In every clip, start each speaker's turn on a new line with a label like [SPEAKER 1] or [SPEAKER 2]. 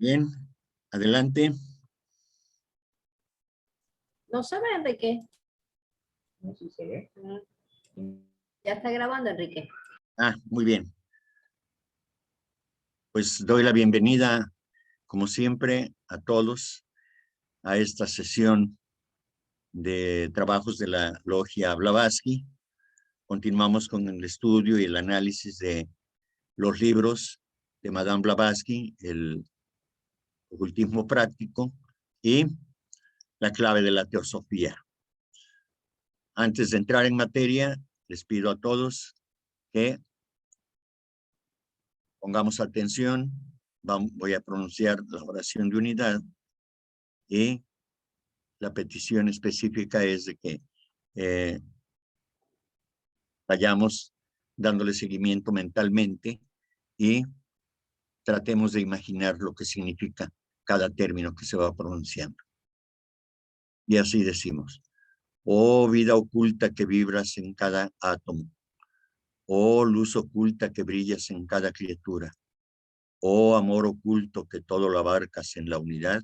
[SPEAKER 1] Bien, adelante.
[SPEAKER 2] No se ve, Enrique.
[SPEAKER 3] No sé si se ve.
[SPEAKER 2] Ya está grabando, Enrique.
[SPEAKER 1] Muy bien. Pues doy la bienvenida, como siempre, a todos a esta sesión de trabajos de la Logia Blavatsky. Continuamos con el estudio y el análisis de los libros de Madame Blavatsky, el ocultismo práctico y la clave de la teosofía. Antes de entrar en materia, les pido a todos que pongamos atención. Voy a pronunciar la oración de unidad y la petición específica es de que vayamos dándole seguimiento mentalmente y tratemos de imaginar lo que significa cada término que se va pronunciando. Y así decimos: oh vida oculta que vibras en cada átomo, oh luz oculta que brillas en cada criatura, oh amor oculto que todo lo abarcas en la unidad,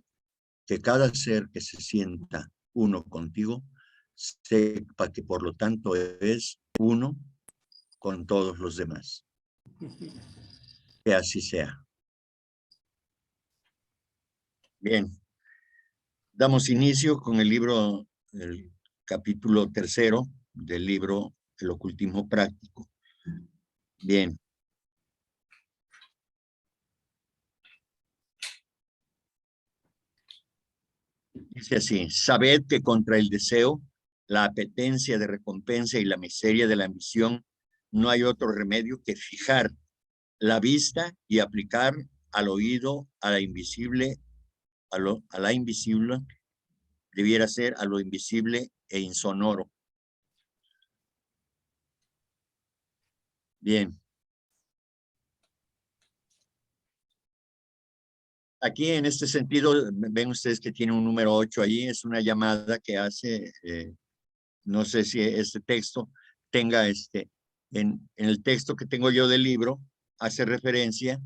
[SPEAKER 1] que cada ser que se sienta uno contigo sepa que por lo tanto es uno con todos los demás. Que así sea. Bien, damos inicio con el libro, el capítulo 3 del libro El ocultismo práctico. Bien. Dice así: sabed que contra el deseo, la apetencia de recompensa y la miseria de la ambición, no hay otro remedio que fijar la vista y aplicar al oído a la invisible, a la invisible, debiera ser a lo invisible e insonoro. Bien. Aquí en este sentido, ven ustedes que tiene un número 8 ahí, es una llamada que hace, no sé si este texto tenga en el texto que tengo yo del libro, hace referencia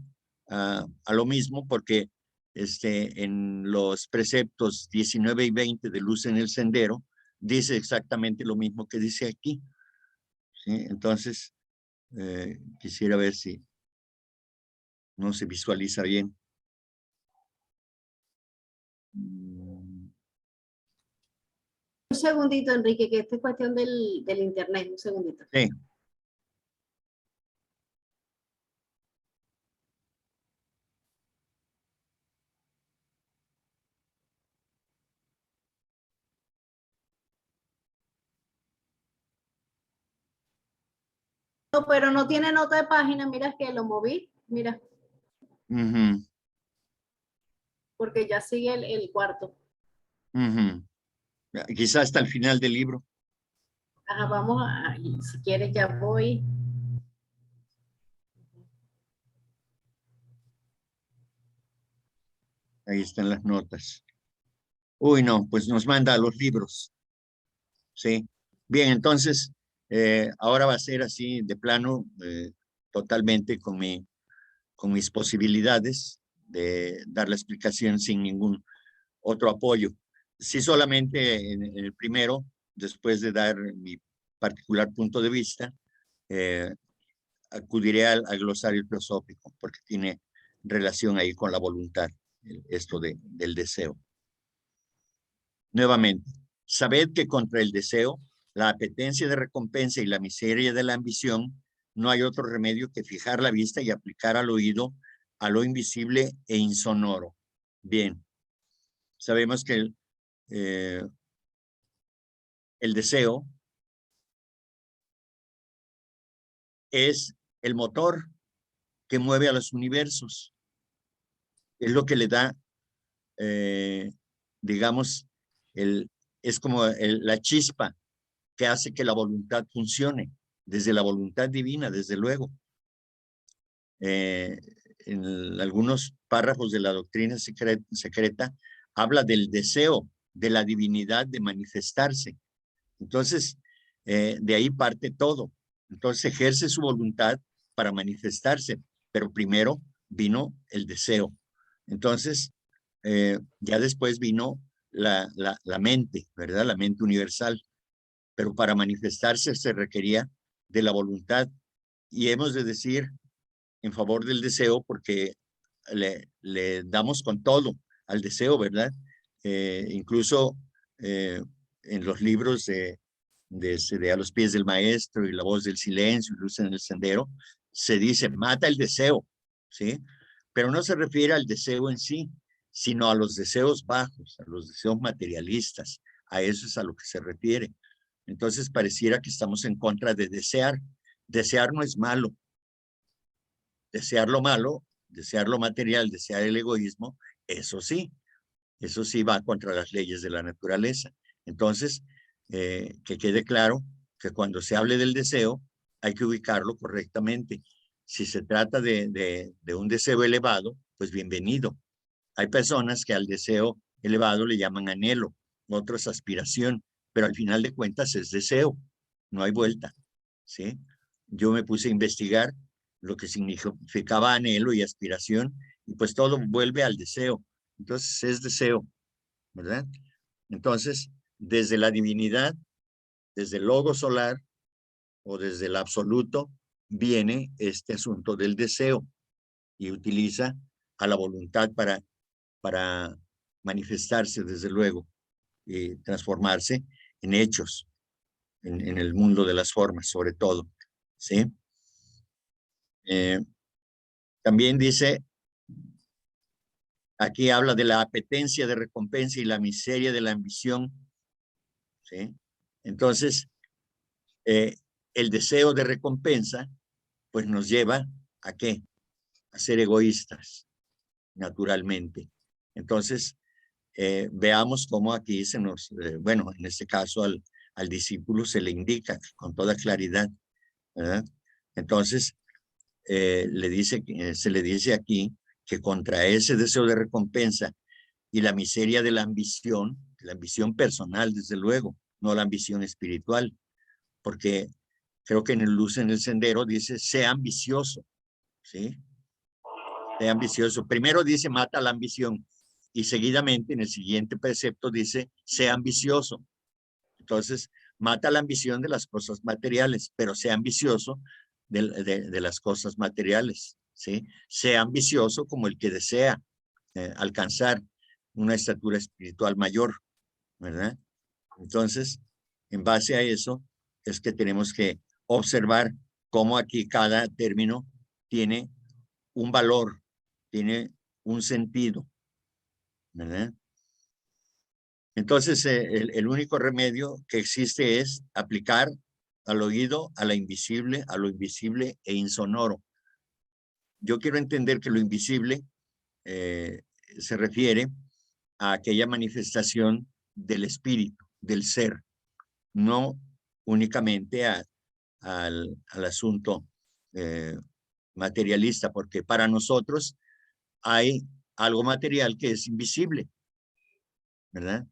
[SPEAKER 1] a lo mismo, porque en los preceptos 19 y 20 de Luz en el Sendero, dice exactamente lo mismo que dice aquí. ¿Sí? Entonces, quisiera ver si no se visualiza bien.
[SPEAKER 2] Un segundito, Enrique, que esta es cuestión del internet. Un segundito.
[SPEAKER 1] Sí.
[SPEAKER 2] No, pero no tiene nota de página. Mira que lo moví. Mira. Porque ya sigue el cuarto.
[SPEAKER 1] Quizás hasta el final del libro.
[SPEAKER 2] Ajá, vamos a, si quieres ya voy.
[SPEAKER 1] Ahí están las notas. Uy, no, pues nos manda a los libros. Sí. Bien, entonces, ahora va a ser así de plano, totalmente con mis posibilidades de dar la explicación sin ningún otro apoyo. Sí, solamente en el primero, después de dar mi particular punto de vista, acudiré al glosario filosófico, porque tiene relación ahí con la voluntad, esto del deseo. Nuevamente, sabed que contra el deseo, la apetencia de recompensa y la miseria de la ambición, no hay otro remedio que fijar la vista y aplicar al oído a lo invisible e insonoro. Bien, sabemos que el deseo es el motor que mueve a los universos. Es lo que le da, digamos, es como la chispa que hace que la voluntad funcione, desde la voluntad divina, desde luego. En algunos párrafos de la doctrina secreta habla del deseo de la divinidad de manifestarse. Entonces, de ahí parte todo. Entonces ejerce su voluntad para manifestarse, pero primero vino el deseo. Entonces, ya después vino la mente, ¿verdad? La mente universal. Pero para manifestarse se requería de la voluntad. Y hemos de decir en favor del deseo porque le damos con todo al deseo, ¿verdad? Incluso en los libros de A los pies del maestro y La voz del silencio y Luz en el sendero, se dice, mata el deseo, ¿sí? Pero no se refiere al deseo en sí, sino a los deseos bajos, a los deseos materialistas. A eso es a lo que se refiere. Entonces pareciera que estamos en contra de desear. Desear no es malo. Desear lo malo, desear lo material, desear el egoísmo, eso sí va contra las leyes de la naturaleza. Entonces, que quede claro que cuando se hable del deseo, hay que ubicarlo correctamente. Si se trata de un deseo elevado, pues bienvenido. Hay personas que al deseo elevado le llaman anhelo, otros aspiración, pero al final de cuentas es deseo, no hay vuelta, ¿sí? Yo me puse a investigar lo que significaba anhelo y aspiración, y pues todo vuelve al deseo. Entonces es deseo, ¿verdad? Entonces, desde la divinidad, desde el logo solar o desde el absoluto, viene este asunto del deseo y utiliza a la voluntad para manifestarse, desde luego, y transformarse en hechos, en el mundo de las formas, sobre todo, ¿sí? También dice, aquí habla de la apetencia de recompensa y la miseria de la ambición, ¿sí? Entonces, el deseo de recompensa, pues nos lleva ¿a qué? A ser egoístas, naturalmente. Entonces, veamos cómo aquí se nos, bueno, en este caso al discípulo se le indica con toda claridad, ¿verdad? Entonces, se le dice aquí que contra ese deseo de recompensa y la miseria de la ambición personal, desde luego, no la ambición espiritual, porque creo que en el Luz en el Sendero dice, sea ambicioso, ¿sí? Sea ambicioso. Primero dice, mata la ambición, y seguidamente en el siguiente precepto dice, sea ambicioso. Entonces, mata la ambición de las cosas materiales, pero sea ambicioso de las cosas materiales, ¿sí? Sea ambicioso como el que desea alcanzar una estatura espiritual mayor, ¿verdad? Entonces, en base a eso, es que tenemos que observar cómo aquí cada término tiene un valor, tiene un sentido, ¿verdad? Entonces, el único remedio que existe es aplicar al oído, a lo invisible e insonoro. Yo quiero entender que lo invisible se refiere a aquella manifestación del espíritu, del ser, no únicamente al asunto materialista, porque para nosotros hay algo material que es invisible, ¿verdad?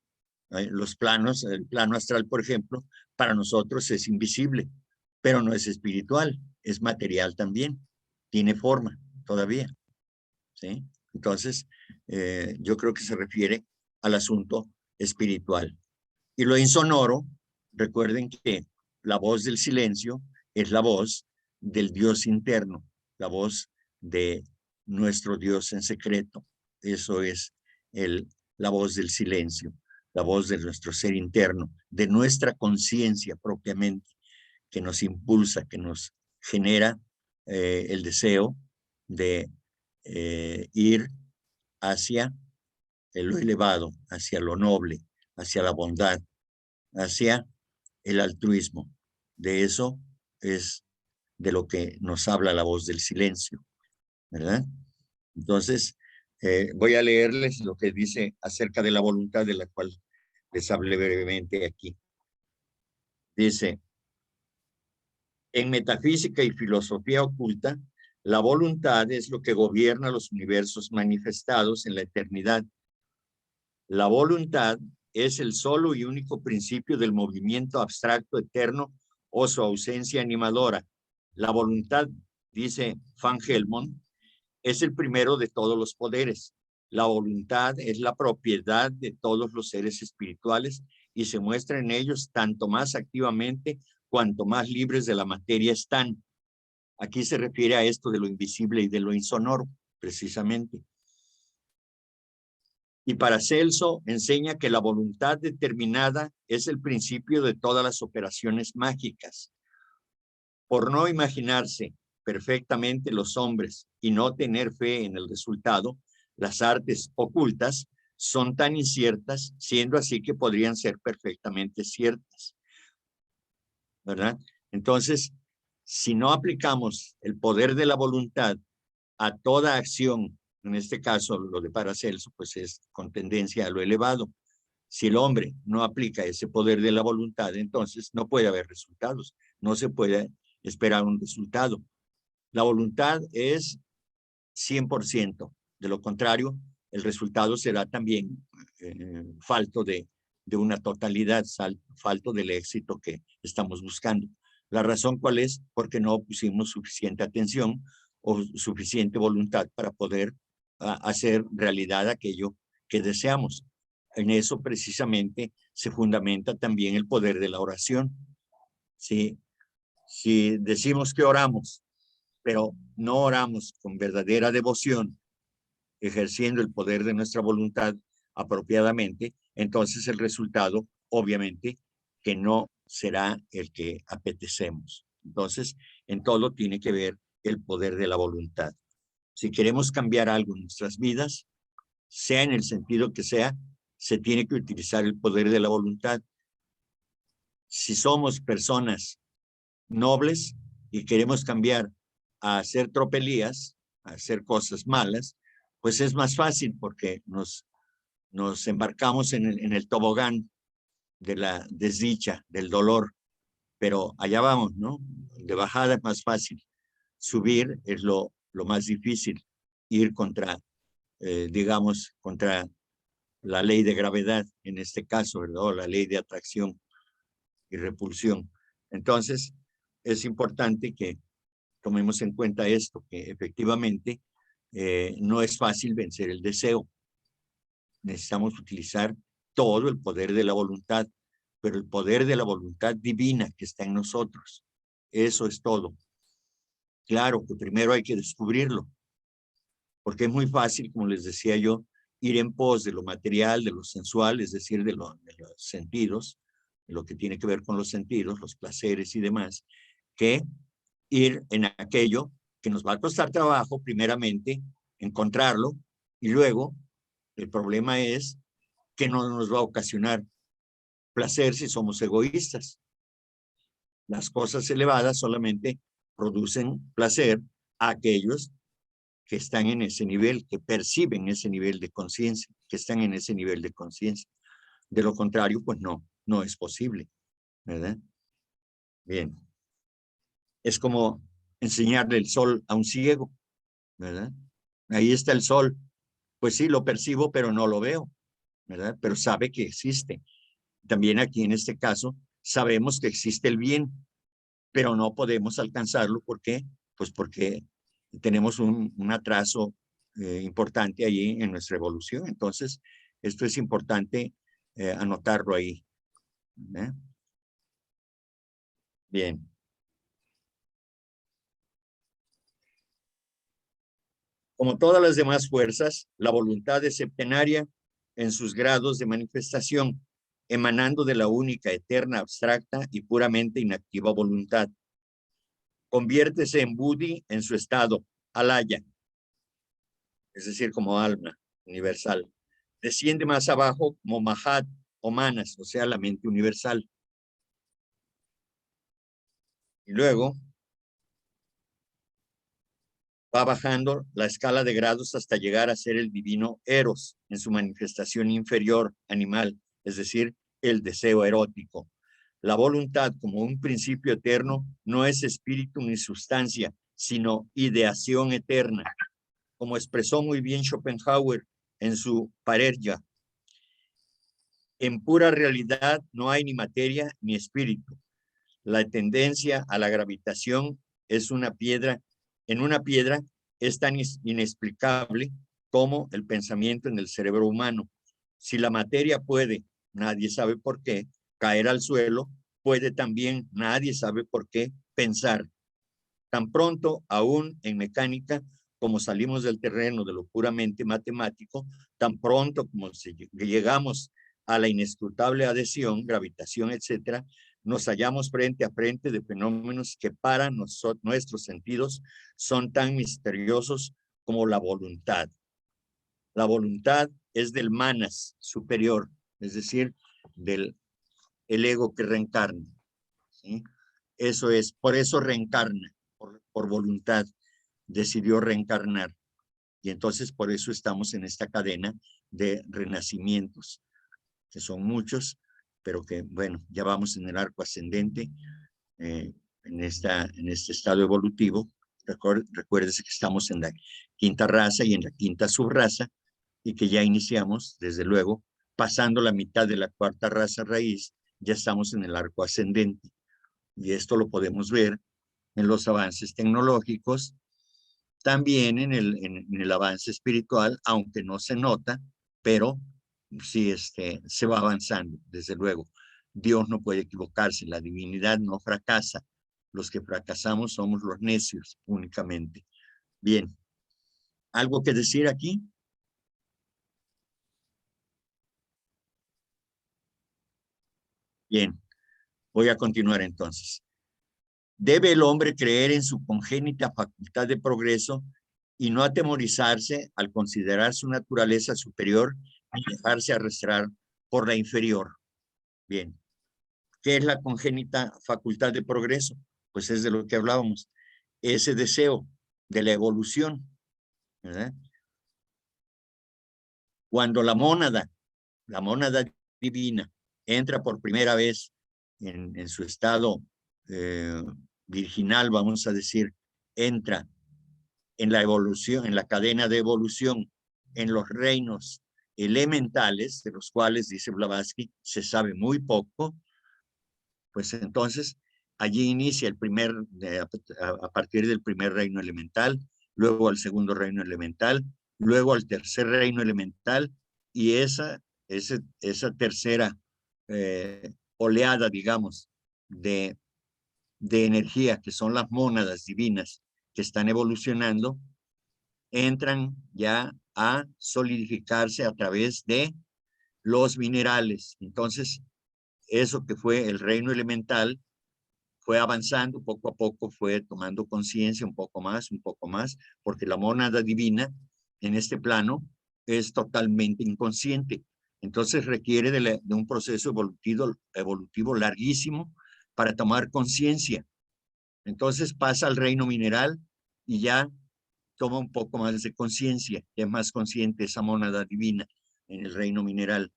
[SPEAKER 1] Los planos, el plano astral, por ejemplo, para nosotros es invisible, pero no es espiritual, es material también, tiene forma todavía, ¿sí? Entonces, yo creo que se refiere al asunto espiritual. Y lo insonoro, recuerden que la voz del silencio es la voz del Dios interno, la voz de nuestro Dios en secreto. Eso es la voz del silencio, la voz de nuestro ser interno, de nuestra conciencia propiamente, que nos impulsa, que nos genera el deseo de ir hacia lo elevado, hacia lo noble, hacia la bondad, hacia el altruismo. De eso es de lo que nos habla la voz del silencio, ¿verdad? Entonces, voy a leerles lo que dice acerca de la voluntad, de la cual les hablé brevemente aquí. Dice, en metafísica y filosofía oculta, la voluntad es lo que gobierna los universos manifestados en la eternidad. La voluntad es el solo y único principio del movimiento abstracto eterno o su ausencia animadora. La voluntad, dice Van Helmont, es el primero de todos los poderes. La voluntad es la propiedad de todos los seres espirituales y se muestra en ellos tanto más activamente cuanto más libres de la materia están. Aquí se refiere a esto de lo invisible y de lo insonoro, precisamente. Y Paracelso enseña que la voluntad determinada es el principio de todas las operaciones mágicas. Por no imaginarse perfectamente los hombres y no tener fe en el resultado, las artes ocultas son tan inciertas, siendo así que podrían ser perfectamente ciertas, ¿verdad? Entonces, si no aplicamos el poder de la voluntad a toda acción, en este caso lo de Paracelso, pues es con tendencia a lo elevado. Si el hombre no aplica ese poder de la voluntad, entonces no puede haber resultados, no se puede esperar un resultado. La voluntad es 100%, de lo contrario, el resultado será también falto de una totalidad, falto del éxito que estamos buscando. ¿La razón cuál es? Porque no pusimos suficiente atención o suficiente voluntad para poder hacer realidad aquello que deseamos. En eso precisamente se fundamenta también el poder de la oración. Si decimos que oramos, pero no oramos con verdadera devoción, ejerciendo el poder de nuestra voluntad apropiadamente, entonces el resultado, obviamente, que no será el que apetecemos. Entonces, en todo tiene que ver el poder de la voluntad. Si queremos cambiar algo en nuestras vidas, sea en el sentido que sea, se tiene que utilizar el poder de la voluntad. Si somos personas nobles y queremos cambiar a hacer tropelías, a hacer cosas malas, pues es más fácil porque nos embarcamos en el tobogán de la desdicha, del dolor, pero allá vamos, ¿no? De bajada es más fácil, subir es lo más difícil, ir contra, digamos, contra la ley de gravedad, en este caso, ¿verdad? O la ley de atracción y repulsión. Entonces, es importante que tomemos en cuenta esto, que efectivamente no es fácil vencer el deseo. Necesitamos utilizar todo el poder de la voluntad, pero el poder de la voluntad divina que está en nosotros. Eso es todo. Claro que primero hay que descubrirlo, porque es muy fácil, como les decía yo, ir en pos de lo material, de lo sensual, es decir, de los sentidos, de lo que tiene que ver con los sentidos, los placeres y demás, que ir en aquello que nos va a costar trabajo, primeramente, encontrarlo, y luego el problema es que no nos va a ocasionar placer si somos egoístas. Las cosas elevadas solamente producen placer a aquellos que están en ese nivel, que perciben ese nivel de conciencia, que están en ese nivel de conciencia. De lo contrario, pues no es posible, ¿verdad? Bien. Es como enseñarle el sol a un ciego, ¿verdad? Ahí está el sol. Pues sí, lo percibo, pero no lo veo, ¿verdad? Pero sabe que existe. También aquí en este caso, sabemos que existe el bien, pero no podemos alcanzarlo. ¿Por qué? Pues porque tenemos un atraso importante allí en nuestra evolución. Entonces, esto es importante anotarlo ahí. ¿Eh? Bien. Como todas las demás fuerzas, la voluntad es septenaria en sus grados de manifestación, emanando de la única, eterna, abstracta y puramente inactiva voluntad. Conviértese en Buddhi en su estado, alaya, es decir, como alma universal. Desciende más abajo como Mahat o Manas, o sea, la mente universal. Y luego va bajando la escala de grados hasta llegar a ser el divino Eros en su manifestación inferior animal, es decir, el deseo erótico. La voluntad como un principio eterno no es espíritu ni sustancia, sino ideación eterna, como expresó muy bien Schopenhauer en su Parerga. En pura realidad no hay ni materia ni espíritu. La tendencia a la gravitación es una piedra, en una piedra es tan inexplicable como el pensamiento en el cerebro humano. Si la materia puede, nadie sabe por qué, caer al suelo, puede también, nadie sabe por qué, pensar. Tan pronto, aún en mecánica, como salimos del terreno de lo puramente matemático, tan pronto como llegamos a la inescrutable adhesión, gravitación, etcétera, nos hallamos frente a frente de fenómenos que para nuestros sentidos son tan misteriosos como la voluntad. La voluntad es del manas superior, es decir, del el ego que reencarna, ¿sí? Eso es, por eso reencarna, por voluntad, decidió reencarnar. Y entonces por eso estamos en esta cadena de renacimientos, que son muchos, pero que, bueno, ya vamos en el arco ascendente, en este estado evolutivo. Recuérdese que estamos en la quinta raza y en la quinta subraza, y que ya iniciamos, desde luego, pasando la mitad de la cuarta raza raíz, ya estamos en el arco ascendente. Y esto lo podemos ver en los avances tecnológicos, también en el avance espiritual, aunque no se nota, pero sí se va avanzando, desde luego. Dios no puede equivocarse, la divinidad no fracasa. Los que fracasamos somos los necios únicamente. Bien, ¿algo que decir aquí? Bien, voy a continuar entonces. ¿Debe el hombre creer en su congénita facultad de progreso y no atemorizarse al considerar su naturaleza superior y dejarse arrastrar por la inferior? Bien, ¿qué es la congénita facultad de progreso? Pues es de lo que hablábamos, ese deseo de la evolución, ¿verdad? Cuando la mónada divina, entra por primera vez en su estado virginal, vamos a decir, entra en la evolución, en la cadena de evolución, en los reinos elementales, de los cuales, dice Blavatsky, se sabe muy poco, pues entonces allí inicia el a partir del primer reino elemental, luego al segundo reino elemental, luego al tercer reino elemental, y esa tercera oleada, digamos, de energía, que son las mónadas divinas que están evolucionando, entran ya a solidificarse a través de los minerales. Entonces, eso que fue el reino elemental fue avanzando poco a poco, fue tomando conciencia un poco más, porque la mónada divina en este plano es totalmente inconsciente. Entonces requiere de un proceso evolutivo larguísimo para tomar conciencia. Entonces pasa al reino mineral y ya toma un poco más de conciencia, ya es más consciente esa mónada divina en el reino mineral.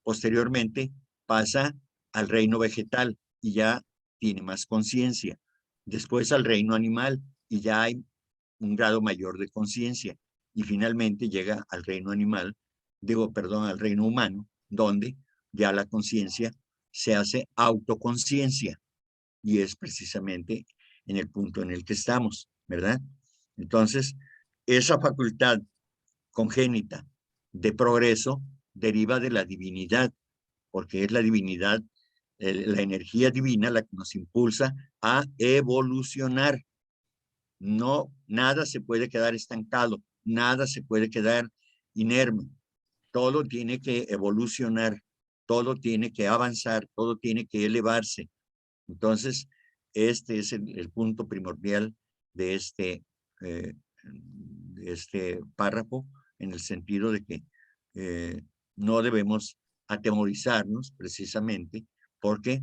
[SPEAKER 1] Posteriormente pasa al reino vegetal y ya tiene más conciencia. Después al reino animal y ya hay un grado mayor de conciencia. Y finalmente llega al reino animal, al reino humano, donde ya la conciencia se hace autoconciencia. Y es precisamente en el punto en el que estamos, ¿verdad? Entonces, esa facultad congénita de progreso deriva de la divinidad, porque es la divinidad, la energía divina la que nos impulsa a evolucionar. No, nada se puede quedar estancado, nada se puede quedar inerme. Todo tiene que evolucionar, todo tiene que avanzar, todo tiene que elevarse. Entonces, este es el punto primordial de este párrafo, en el sentido de que no debemos atemorizarnos precisamente porque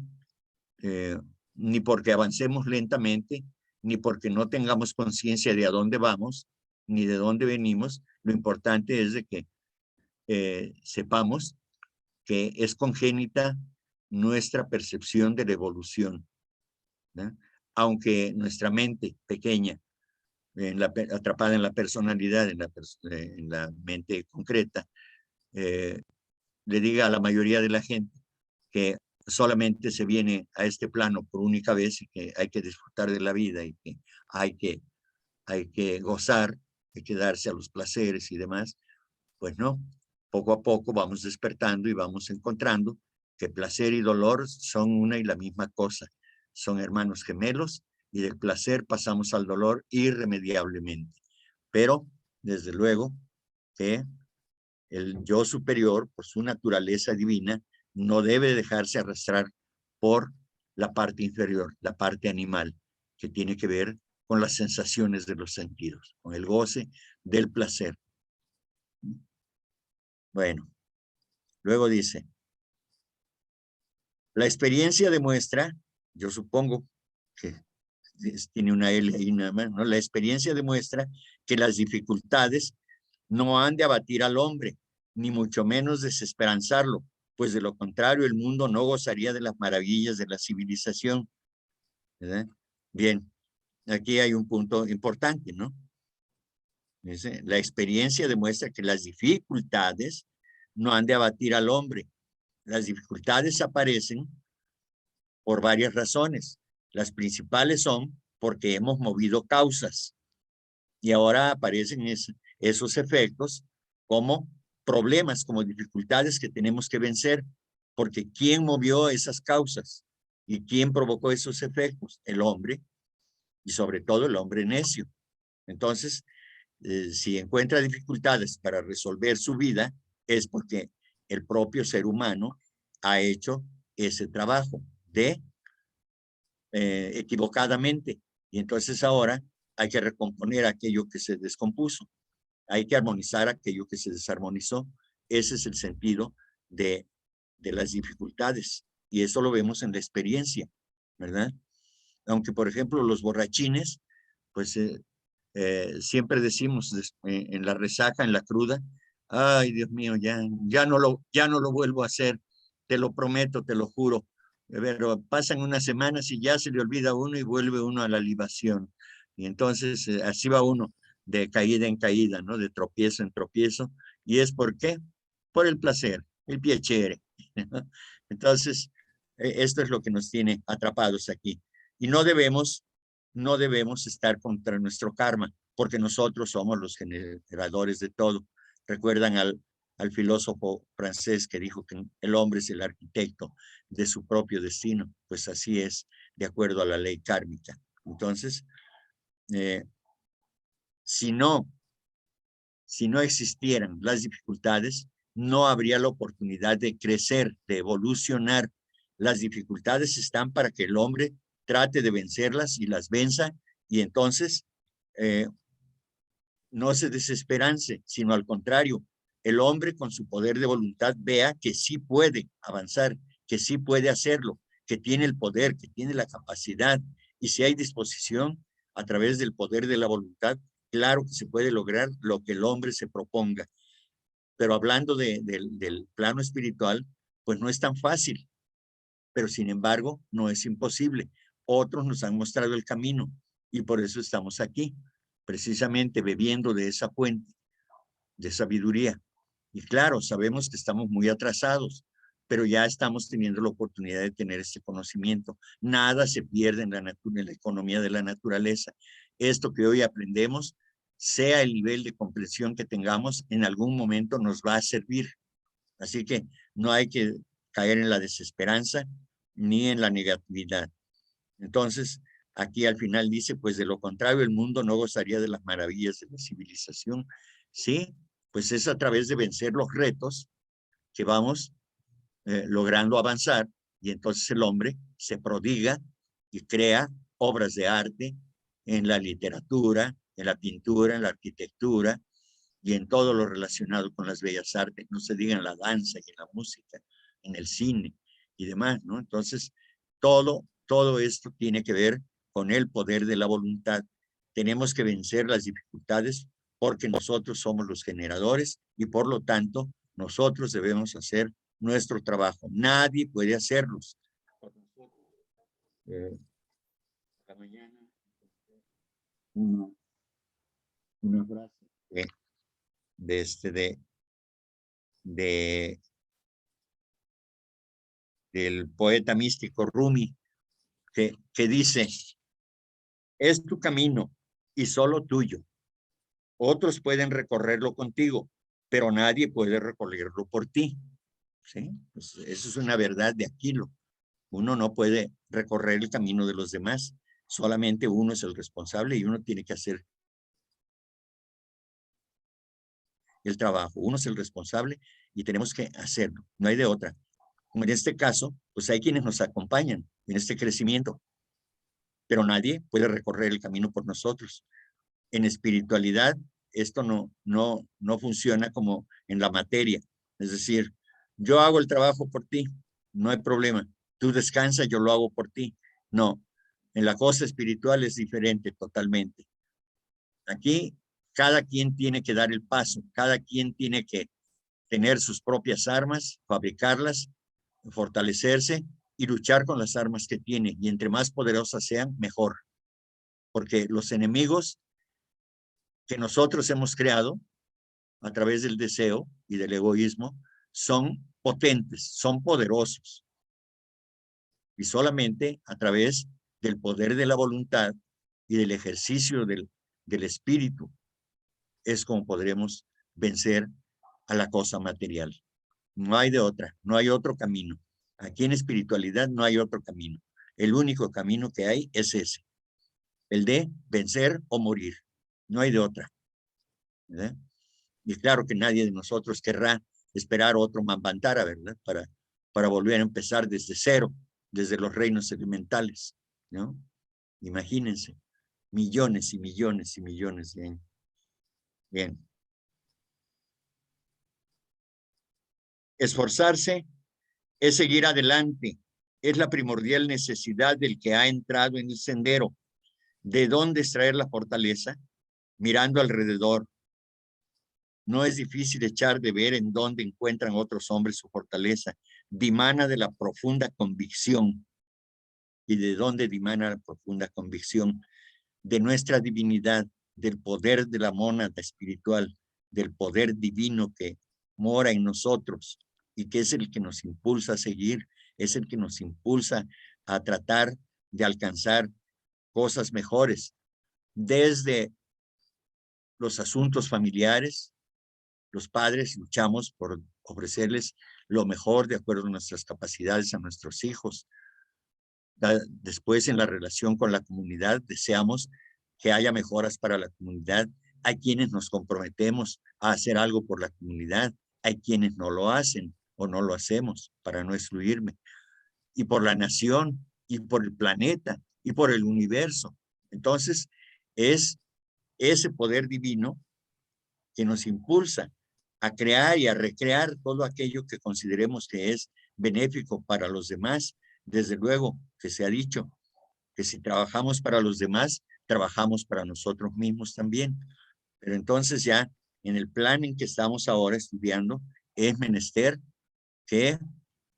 [SPEAKER 1] ni porque avancemos lentamente, ni porque no tengamos conciencia de a dónde vamos, ni de dónde venimos. Lo importante es de que sepamos que es congénita nuestra percepción de la evolución, ¿no? Aunque nuestra mente pequeña, atrapada en la personalidad, en la mente concreta, le diga a la mayoría de la gente que solamente se viene a este plano por única vez y que hay que disfrutar de la vida y que hay que gozar, que quedarse a los placeres y demás. Pues no, poco a poco vamos despertando y vamos encontrando que placer y dolor son una y la misma cosa. Son hermanos gemelos y del placer pasamos al dolor irremediablemente. Pero, desde luego, que el yo superior, por su naturaleza divina, no debe dejarse arrastrar por la parte inferior, la parte animal, que tiene que ver con las sensaciones de los sentidos, con el goce del placer. Bueno, luego dice, la experiencia demuestra, yo supongo que tiene una L ahí nada más, ¿no? La experiencia demuestra que las dificultades no han de abatir al hombre, ni mucho menos desesperanzarlo, pues de lo contrario el mundo no gozaría de las maravillas de la civilización, ¿verdad? Bien, aquí hay un punto importante, ¿no? Dice, la experiencia demuestra que las dificultades no han de abatir al hombre. Las dificultades aparecen por varias razones. Las principales son porque hemos movido causas y ahora aparecen esos efectos como problemas, como dificultades que tenemos que vencer, porque ¿quién movió esas causas? ¿Y quién provocó esos efectos? El hombre, y sobre todo el hombre necio. Entonces, si encuentra dificultades para resolver su vida, es porque el propio ser humano ha hecho ese trabajo de equivocadamente. Y entonces ahora hay que recomponer aquello que se descompuso. Hay que armonizar aquello que se desarmonizó. Ese es el sentido de las dificultades. Y eso lo vemos en la experiencia, ¿verdad? Aunque, por ejemplo, los borrachines, pues siempre decimos en la resaca, en la cruda, ay, Dios mío, ya no lo vuelvo a hacer, te lo prometo, te lo juro. Pero pasan unas semanas y ya se le olvida a uno y vuelve uno a la libación. Y entonces así va uno de caída en caída, ¿no? De tropiezo en tropiezo. ¿Y es por qué? Por el placer, el piacere. Entonces, esto es lo que nos tiene atrapados aquí. Y no debemos estar contra nuestro karma, porque nosotros somos los generadores de todo. Recuerdan al filósofo francés que dijo que el hombre es el arquitecto de su propio destino. Pues así es, de acuerdo a la ley kármica. Entonces, si no existieran las dificultades, no habría la oportunidad de crecer, de evolucionar. Las dificultades están para que el hombre trate de vencerlas y las venza, y entonces no se desesperance, sino al contrario, el hombre con su poder de voluntad vea que sí puede avanzar, que sí puede hacerlo, que tiene el poder, que tiene la capacidad, y si hay disposición a través del poder de la voluntad, claro que se puede lograr lo que el hombre se proponga. Pero hablando del plano espiritual, pues no es tan fácil, pero sin embargo no es imposible. Otros nos han mostrado el camino y por eso estamos aquí, precisamente bebiendo de esa fuente de sabiduría. Y claro, sabemos que estamos muy atrasados, pero ya estamos teniendo la oportunidad de tener este conocimiento. Nada se pierde en la economía de la naturaleza. Esto que hoy aprendemos, sea el nivel de comprensión que tengamos, en algún momento nos va a servir. Así que no hay que caer en la desesperanza ni en la negatividad. Entonces, aquí al final dice, pues de lo contrario, el mundo no gozaría de las maravillas de la civilización. Sí, pues es a través de vencer los retos que vamos logrando avanzar, y entonces el hombre se prodiga y crea obras de arte en la literatura, en la pintura, en la arquitectura y en todo lo relacionado con las bellas artes, no se diga en la danza y en la música, en el cine y demás, ¿no? Entonces, todo esto tiene que ver con el poder de la voluntad. Tenemos que vencer las dificultades porque nosotros somos los generadores y por lo tanto nosotros debemos hacer nuestro trabajo. Nadie puede hacerlos. La mañana, una frase de del poeta místico Rumi que dice, es tu camino y solo tuyo. Otros pueden recorrerlo contigo, pero nadie puede recorrerlo por ti. ¿Sí? Pues eso es una verdad de Aquilo. Uno no puede recorrer el camino de los demás. Solamente uno es el responsable y uno tiene que hacer el trabajo. Uno es el responsable y tenemos que hacerlo. No hay de otra. Como en este caso, pues hay quienes nos acompañan en este crecimiento, pero nadie puede recorrer el camino por nosotros. En espiritualidad, esto no funciona como en la materia. Es decir, yo hago el trabajo por ti, no hay problema. Tú descansas, yo lo hago por ti. No, en la cosa espiritual es diferente totalmente. Aquí cada quien tiene que dar el paso, cada quien tiene que tener sus propias armas, fabricarlas, fortalecerse y luchar con las armas que tiene. Y entre más poderosas sean, mejor. Porque los enemigos que nosotros hemos creado a través del deseo y del egoísmo son potentes, son poderosos. Y solamente a través del poder de la voluntad y del ejercicio del espíritu es como podremos vencer a la cosa material. No hay de otra, no hay otro camino. Aquí en espiritualidad no hay otro camino. El único camino que hay es ese, el de vencer o morir. No hay de otra. ¿Verdad? Y claro que nadie de nosotros querrá esperar otro Manvantara, ¿verdad? Para volver a empezar desde cero, desde los reinos elementales, ¿no? Imagínense, millones y millones y millones de años. Bien. Esforzarse es seguir adelante, es la primordial necesidad del que ha entrado en el sendero. ¿De dónde extraer la fortaleza? Mirando alrededor. No es difícil echar de ver en dónde encuentran otros hombres su fortaleza. Dimana de la profunda convicción. ¿Y de dónde dimana la profunda convicción? De nuestra divinidad, del poder de la mónada espiritual, del poder divino que mora en nosotros y que es el que nos impulsa a seguir, es el que nos impulsa a tratar de alcanzar cosas mejores, desde los asuntos familiares. Los padres luchamos por ofrecerles lo mejor de acuerdo a nuestras capacidades a nuestros hijos. Después, en la relación con la comunidad, deseamos que haya mejoras para la comunidad. Hay quienes nos comprometemos a hacer algo por la comunidad. Hay quienes no lo hacen o no lo hacemos, para no excluirme. Y por la nación, y por el planeta, y por el universo. Entonces, es ese poder divino que nos impulsa a crear y a recrear todo aquello que consideremos que es benéfico para los demás. Desde luego que se ha dicho que si trabajamos para los demás, trabajamos para nosotros mismos también. Pero entonces ya en el plan en que estamos ahora estudiando, es menester que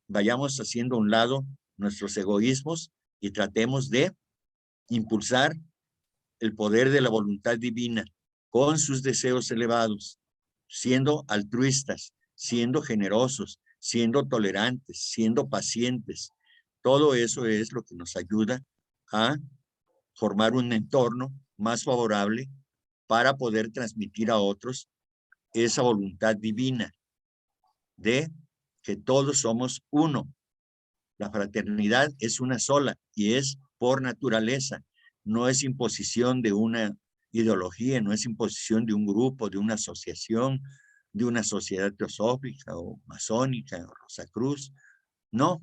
[SPEAKER 1] vayamos haciendo a un lado nuestros egoísmos y tratemos de impulsar el poder de la voluntad divina con sus deseos elevados, siendo altruistas, siendo generosos, siendo tolerantes, siendo pacientes. Todo eso es lo que nos ayuda a formar un entorno más favorable para poder transmitir a otros esa voluntad divina de que todos somos uno. La fraternidad es una sola y es por naturaleza. No es imposición de una ideología, no es imposición de un grupo, de una asociación, de una sociedad teosófica o masónica o Rosacruz. No,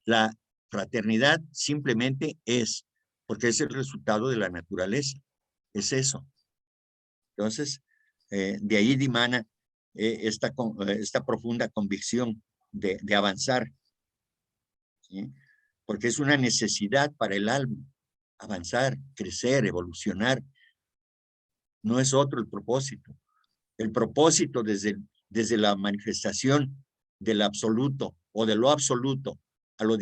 [SPEAKER 1] la fraternidad simplemente es, porque es el resultado de la naturaleza. Es eso. Entonces, de ahí dimana esta profunda convicción de avanzar, ¿sí? Porque es una necesidad para el alma, avanzar, crecer, evolucionar. No es otro el propósito. El propósito desde la manifestación del absoluto o de lo absoluto a lo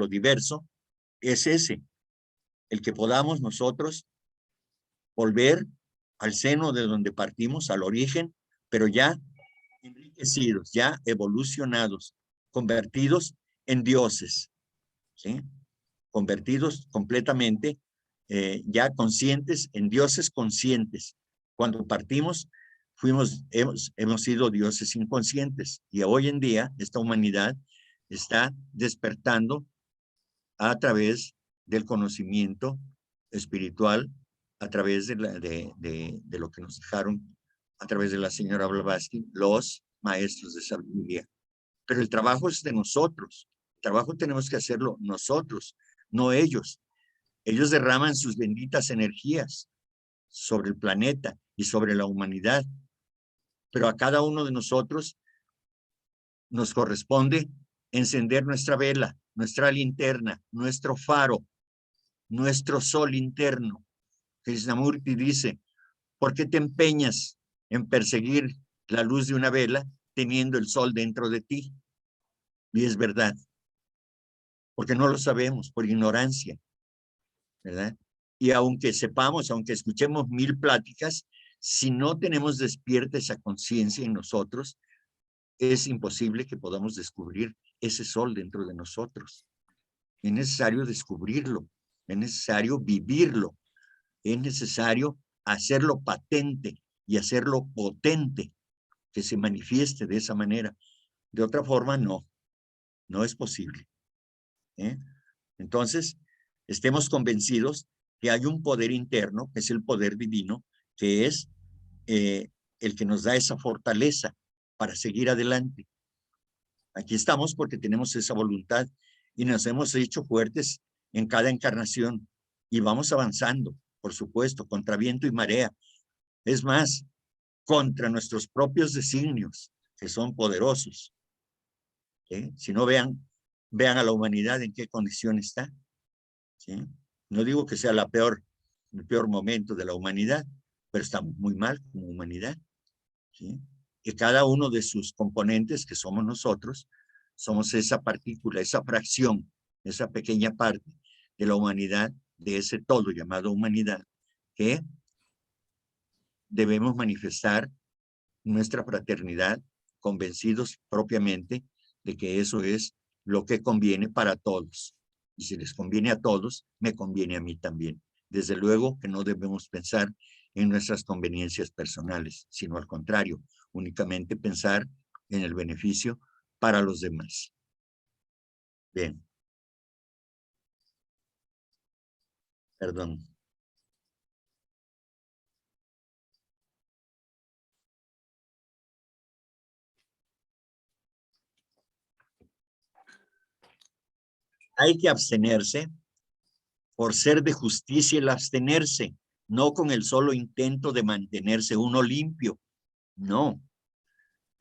[SPEAKER 1] diverso es ese, el que podamos nosotros volver al seno de donde partimos, al origen, pero ya enriquecidos, ya evolucionados, convertidos en dioses, ¿sí? Convertidos completamente, ya conscientes en dioses conscientes, Cuando partimos, hemos sido dioses inconscientes y hoy en día esta humanidad está despertando a través del conocimiento espiritual, a través de lo que nos dejaron, a través de la señora Blavatsky, los maestros de sabiduría. Pero el trabajo es de nosotros. El trabajo tenemos que hacerlo nosotros, no ellos. Ellos derraman sus benditas energías sobre el planeta y sobre la humanidad. Pero a cada uno de nosotros nos corresponde encender nuestra vela, nuestra linterna, nuestro faro, nuestro sol interno. Krishnamurti dice, ¿por qué te empeñas en perseguir la luz de una vela teniendo el sol dentro de ti? Y es verdad, porque no lo sabemos, por ignorancia, ¿verdad? Y aunque sepamos, aunque escuchemos 1000 pláticas, si no tenemos despierta esa conciencia en nosotros, es imposible que podamos descubrir ese sol dentro de nosotros. Es necesario descubrirlo, es necesario vivirlo, es necesario hacerlo patente y hacerlo potente, que se manifieste de esa manera. De otra forma, no es posible. Entonces, estemos convencidos que hay un poder interno, que es el poder divino, que es el que nos da esa fortaleza para seguir adelante. Aquí estamos porque tenemos esa voluntad y nos hemos hecho fuertes en cada encarnación y vamos avanzando, por supuesto, contra viento y marea. Es más, contra nuestros propios designios, que son poderosos. Si no, vean a la humanidad en qué condición está. ¿Sí? No digo que sea el peor momento de la humanidad, pero estamos muy mal como humanidad. ¿Sí? Y cada uno de sus componentes, que somos nosotros, somos esa partícula, esa fracción, esa pequeña parte de la humanidad, de ese todo llamado humanidad, que debemos manifestar nuestra fraternidad, convencidos propiamente de que eso es lo que conviene para todos. Y si les conviene a todos, me conviene a mí también. Desde luego que no debemos pensar en nuestras conveniencias personales, sino al contrario, únicamente pensar en el beneficio para los demás. Bien. Perdón. Hay que abstenerse por ser de justicia el abstenerse, no con el solo intento de mantenerse uno limpio. No,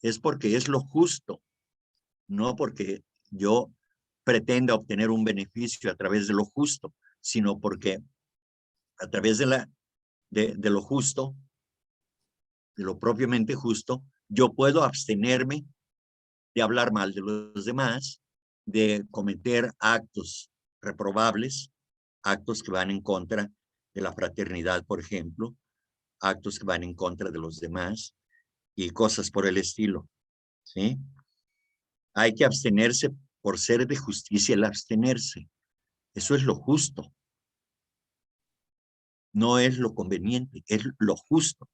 [SPEAKER 1] es porque es lo justo, no porque yo pretenda obtener un beneficio a través de lo justo, sino porque a través de lo justo, de lo propiamente justo, yo puedo abstenerme de hablar mal de los demás, de cometer actos reprobables, actos que van en contra de la fraternidad, por ejemplo, actos que van en contra de los demás y cosas por el estilo, ¿sí? Hay que abstenerse por ser de justicia el abstenerse. Eso es lo justo. No es lo conveniente, es lo justo,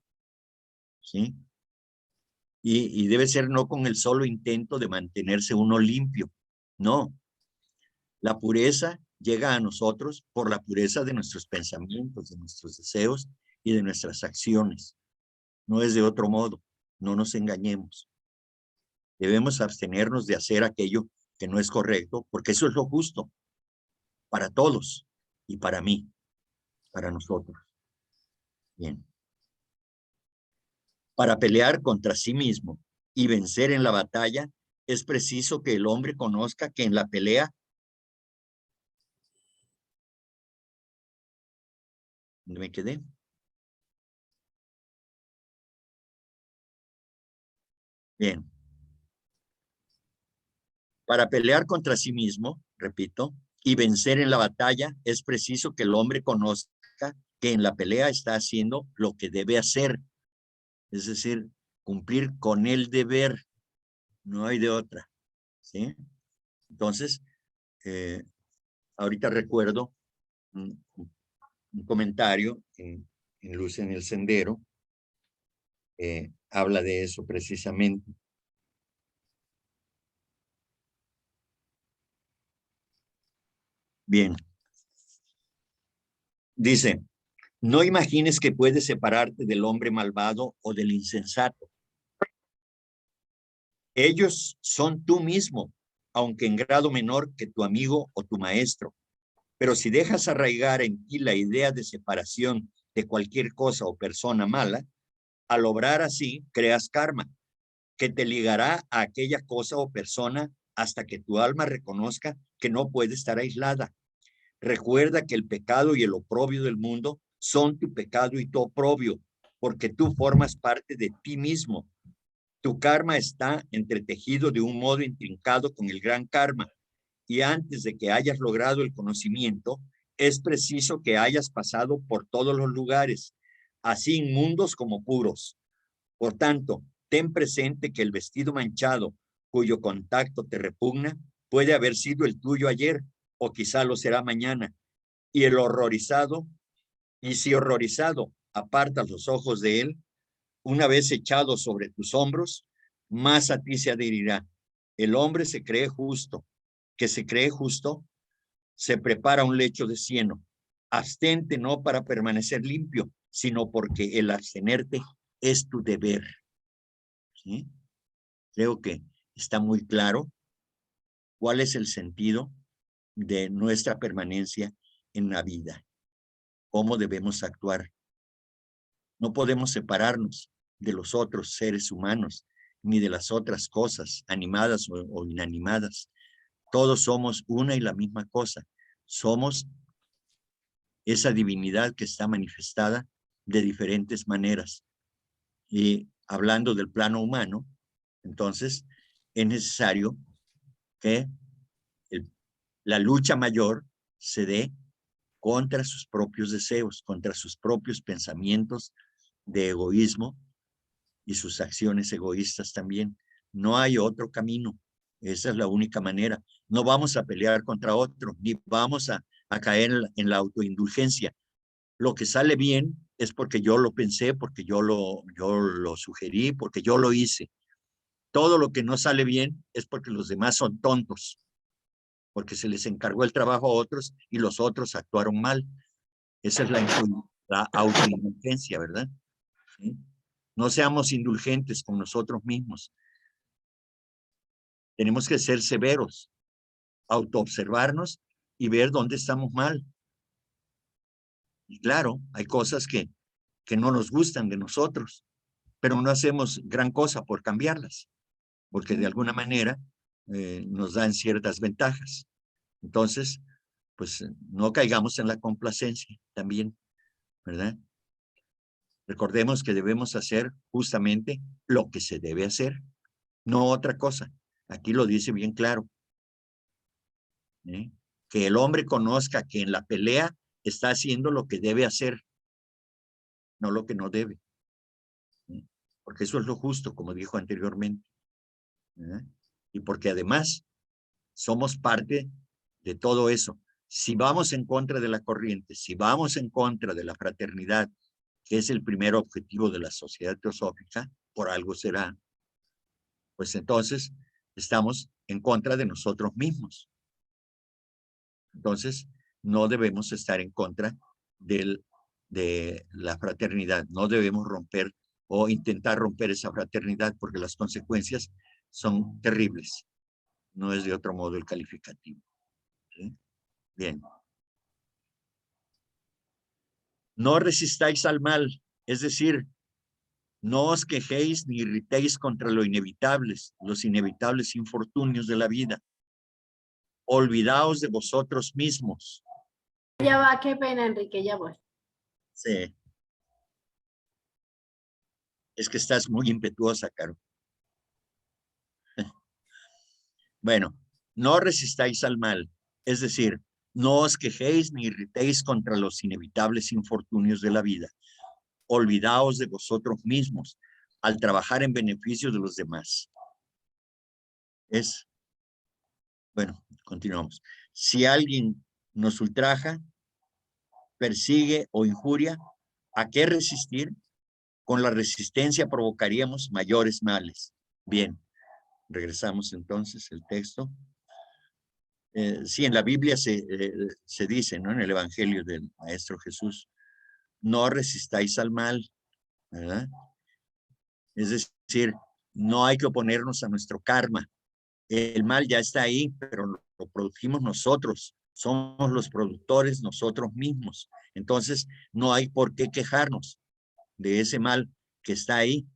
[SPEAKER 1] ¿sí? Y debe ser no con el solo intento de mantenerse uno limpio, no. La pureza llega a nosotros por la pureza de nuestros pensamientos, de nuestros deseos y de nuestras acciones. No es de otro modo, no nos engañemos. Debemos abstenernos de hacer aquello que no es correcto, porque eso es lo justo para todos y para mí, para nosotros. Bien. Para pelear contra sí mismo y vencer en la batalla, es preciso que el hombre conozca que en la pelea, ¿dónde me quedé? Bien. Para pelear contra sí mismo, repito, y vencer en la batalla, es preciso que el hombre conozca que en la pelea está haciendo lo que debe hacer. Es decir, cumplir con el deber. No hay de otra. ¿Sí? Entonces, ahorita recuerdo un comentario en Luz en el Sendero, habla de eso precisamente. Bien. Dice, no imagines que puedes separarte del hombre malvado o del insensato. Ellos son tú mismo, aunque en grado menor que tu amigo o tu maestro. Pero si dejas arraigar en ti la idea de separación de cualquier cosa o persona mala, al obrar así, creas karma, que te ligará a aquella cosa o persona hasta que tu alma reconozca que no puede estar aislada. Recuerda que el pecado y el oprobio del mundo son tu pecado y tu oprobio, porque tú formas parte de ti mismo. Tu karma está entretejido de un modo intrincado con el gran karma, y antes de que hayas logrado el conocimiento, es preciso que hayas pasado por todos los lugares, así inmundos como puros. Por tanto, ten presente que el vestido manchado, cuyo contacto te repugna, puede haber sido el tuyo ayer, o quizá lo será mañana. Y el horrorizado, y si horrorizado apartas los ojos de él, una vez echado sobre tus hombros, más a ti se adherirá. El hombre se cree justo, que se cree justo, se prepara un lecho de cieno. Abstente no para permanecer limpio, sino porque el abstenerte es tu deber. ¿Sí? Creo que está muy claro cuál es el sentido de nuestra permanencia en la vida, cómo debemos actuar. No podemos separarnos de los otros seres humanos, ni de las otras cosas, animadas o inanimadas. Todos somos una y la misma cosa. Somos esa divinidad que está manifestada de diferentes maneras. Y hablando del plano humano, entonces es necesario que la lucha mayor se dé contra sus propios deseos, contra sus propios pensamientos de egoísmo y sus acciones egoístas también. No hay otro camino. Esa es la única manera. No vamos a pelear contra otro, ni vamos a caer en la autoindulgencia. Lo que sale bien es porque yo lo pensé, porque yo lo sugerí, porque yo lo hice. Todo lo que no sale bien es porque los demás son tontos, porque se les encargó el trabajo a otros y los otros actuaron mal. Esa es la autoindulgencia, ¿verdad? ¿Sí? No seamos indulgentes con nosotros mismos. Tenemos que ser severos, autoobservarnos y ver dónde estamos mal. Y claro, hay cosas que no nos gustan de nosotros, pero no hacemos gran cosa por cambiarlas, porque de alguna manera nos dan ciertas ventajas. Entonces, pues no caigamos en la complacencia también, ¿verdad? Recordemos que debemos hacer justamente lo que se debe hacer, no otra cosa. Aquí lo dice bien claro. ¿Eh? Que el hombre conozca que en la pelea está haciendo lo que debe hacer, no lo que no debe. ¿Eh? Porque eso es lo justo, como dijo anteriormente. ¿Eh? Y porque además somos parte de todo eso. Si vamos en contra de la corriente, si vamos en contra de la fraternidad, que es el primer objetivo de la sociedad teosófica, por algo será, pues entonces estamos en contra de nosotros mismos. Entonces, no debemos estar en contra de la fraternidad, no debemos romper o intentar romper esa fraternidad porque las consecuencias son terribles. No es de otro modo el calificativo. ¿Sí? Bien. No resistáis al mal, es decir, no os quejéis ni irritéis contra lo inevitables, los inevitables infortunios de la vida. Olvidaos de vosotros mismos.
[SPEAKER 2] Ya va, qué pena, Enrique, ya voy.
[SPEAKER 1] Sí. Es que estás muy impetuosa, Caro. Bueno, no resistáis al mal, es decir, no os quejéis ni irritéis contra los inevitables infortunios de la vida. Olvidaos de vosotros mismos al trabajar en beneficio de los demás. Bueno, continuamos. Si alguien nos ultraja, persigue o injuria, ¿a qué resistir? Con la resistencia provocaríamos mayores males. Bien, regresamos entonces al texto. Sí, en la Biblia se dice, ¿no? En el Evangelio del Maestro Jesús, no resistáis al mal, ¿verdad? Es decir, no hay que oponernos a nuestro karma. El mal ya está ahí, pero lo produjimos nosotros. Somos los productores nosotros mismos. Entonces, no hay por qué quejarnos de ese mal que está ahí,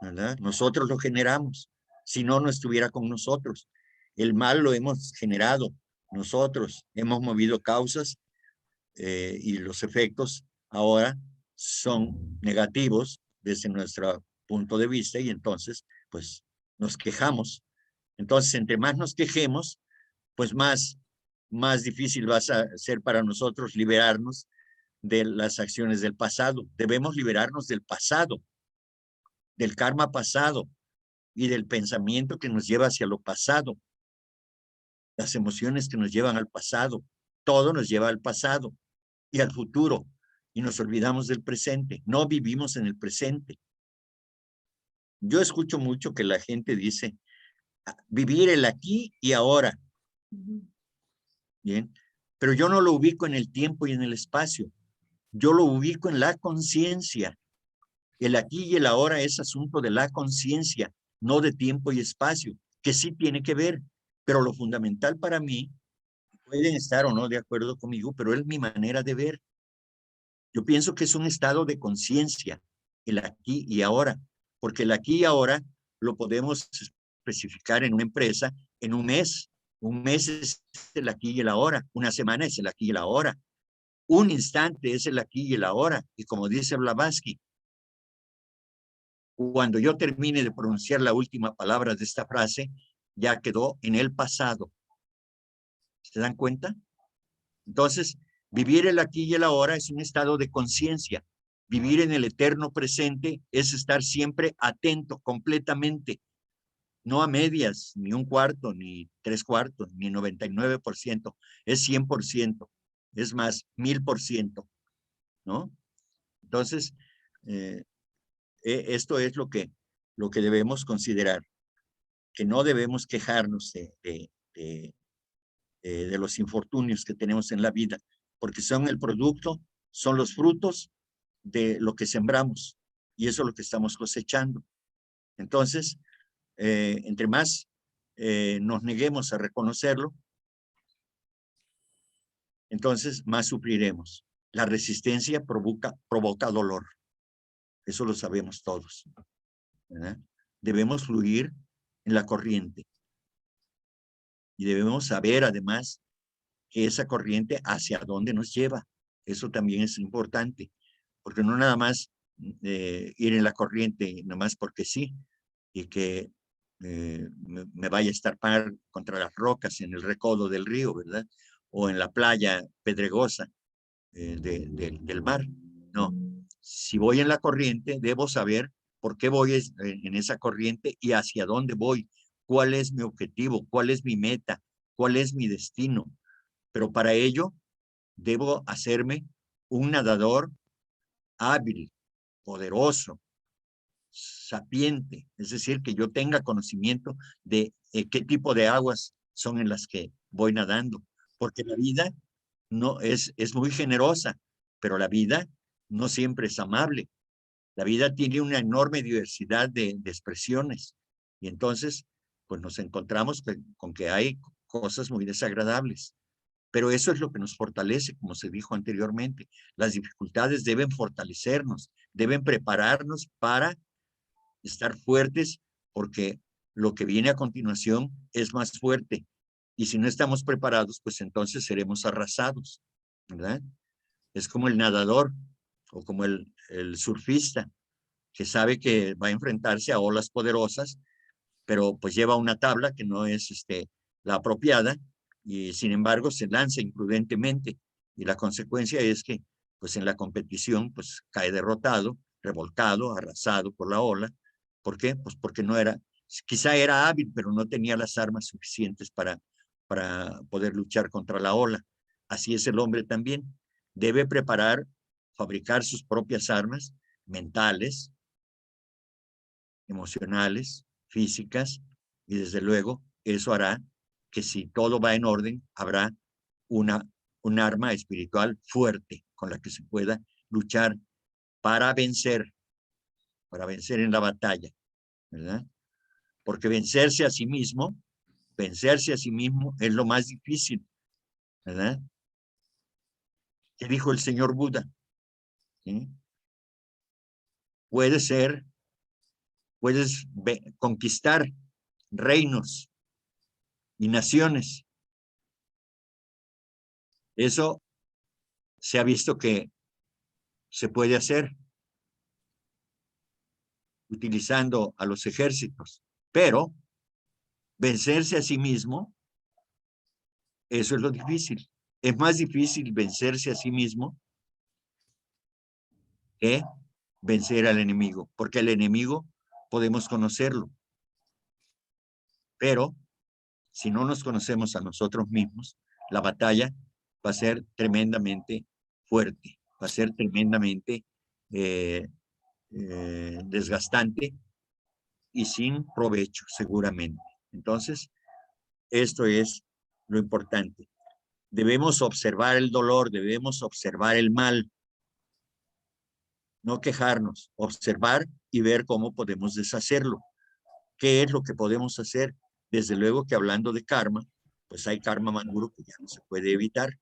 [SPEAKER 1] ¿verdad? Nosotros lo generamos. Si no, no estuviera con nosotros. El mal lo hemos generado nosotros. Hemos movido causas y los efectos ahora son negativos desde nuestro punto de vista y entonces, pues, nos quejamos. Entonces, entre más nos quejemos, pues más difícil va a ser para nosotros liberarnos de las acciones del pasado. Debemos liberarnos del pasado, del karma pasado y del pensamiento que nos lleva hacia lo pasado, las emociones que nos llevan al pasado. Todo nos lleva al pasado y al futuro y nos olvidamos del presente. No vivimos en el presente. Yo escucho mucho que la gente dice, vivir el aquí y ahora. Bien, pero yo no lo ubico en el tiempo y en el espacio. Yo lo ubico en la conciencia. El aquí y el ahora es asunto de la conciencia, no de tiempo y espacio, que sí tiene que ver, pero lo fundamental para mí, pueden estar o no de acuerdo conmigo, pero es mi manera de ver. Yo pienso que es un estado de conciencia, el aquí y ahora, porque el aquí y ahora lo podemos especificar en una empresa en un mes. Un mes es el aquí y el ahora, una semana es el aquí y el ahora, un instante es el aquí y el ahora. Y como dice Blavatsky, cuando yo termine de pronunciar la última palabra de esta frase, ya quedó en el pasado. ¿Se dan cuenta? Entonces, vivir el aquí y el ahora es un estado de conciencia. Vivir en el eterno presente es estar siempre atento completamente, no a medias, ni un cuarto, ni 3/4, ni 99%, es 100%, es más, 1000%, ¿no? Entonces, esto es lo que debemos considerar, que no debemos quejarnos de los infortunios que tenemos en la vida, porque son el producto, son los frutos de lo que sembramos, y eso es lo que estamos cosechando. Entonces, entre más nos neguemos a reconocerlo, entonces más sufriremos. La resistencia provoca dolor. Eso lo sabemos todos, ¿verdad? Debemos fluir en la corriente. Y debemos saber, además, que esa corriente hacia dónde nos lleva. Eso también es importante, porque no nada más ir en la corriente, nada más porque sí, y que me vaya a estarpar contra las rocas en el recodo del río, ¿verdad? O en la playa pedregosa del mar. No, si voy en la corriente, debo saber por qué voy en esa corriente y hacia dónde voy, cuál es mi objetivo, cuál es mi meta, cuál es mi destino. Pero para ello, debo hacerme un nadador hábil, poderoso, sapiente, es decir, que yo tenga conocimiento de qué tipo de aguas son en las que voy nadando, porque la vida no es muy generosa, pero la vida no siempre es amable. La vida tiene una enorme diversidad de expresiones y entonces pues nos encontramos con que hay cosas muy desagradables. Pero eso es lo que nos fortalece, como se dijo anteriormente. Las dificultades deben fortalecernos, deben prepararnos para estar fuertes, porque lo que viene a continuación es más fuerte. Y si no estamos preparados, pues entonces seremos arrasados, ¿verdad? Es como el nadador o como el surfista, que sabe que va a enfrentarse a olas poderosas, pero pues lleva una tabla que no es la apropiada y sin embargo se lanza imprudentemente y la consecuencia es que pues en la competición pues cae derrotado, revolcado, arrasado por la ola. ¿Por qué? Pues porque no era, quizá era hábil, pero no tenía las armas suficientes para poder luchar contra la ola. Así es el hombre también. Debe preparar, fabricar sus propias armas, mentales, emocionales, físicas, y desde luego eso hará que si todo va en orden, habrá un arma espiritual fuerte con la que se pueda luchar para vencer en la batalla, ¿verdad? Porque vencerse a sí mismo es lo más difícil, ¿verdad? ¿Qué dijo el señor Buda? ¿Sí? Puedes conquistar reinos y naciones. Eso se ha visto que se puede hacer utilizando a los ejércitos, pero vencerse a sí mismo, eso es lo difícil. Es más difícil vencerse a sí mismo que vencer al enemigo, porque el enemigo podemos conocerlo, pero si no nos conocemos a nosotros mismos, la batalla va a ser tremendamente fuerte, va a ser tremendamente desgastante y sin provecho seguramente. Entonces, esto es lo importante. Debemos observar el dolor, debemos observar el mal, no quejarnos, observar y ver cómo podemos deshacerlo. ¿Qué es lo que podemos hacer? Desde luego que hablando de karma, pues hay karma maduro que ya no se puede evitar.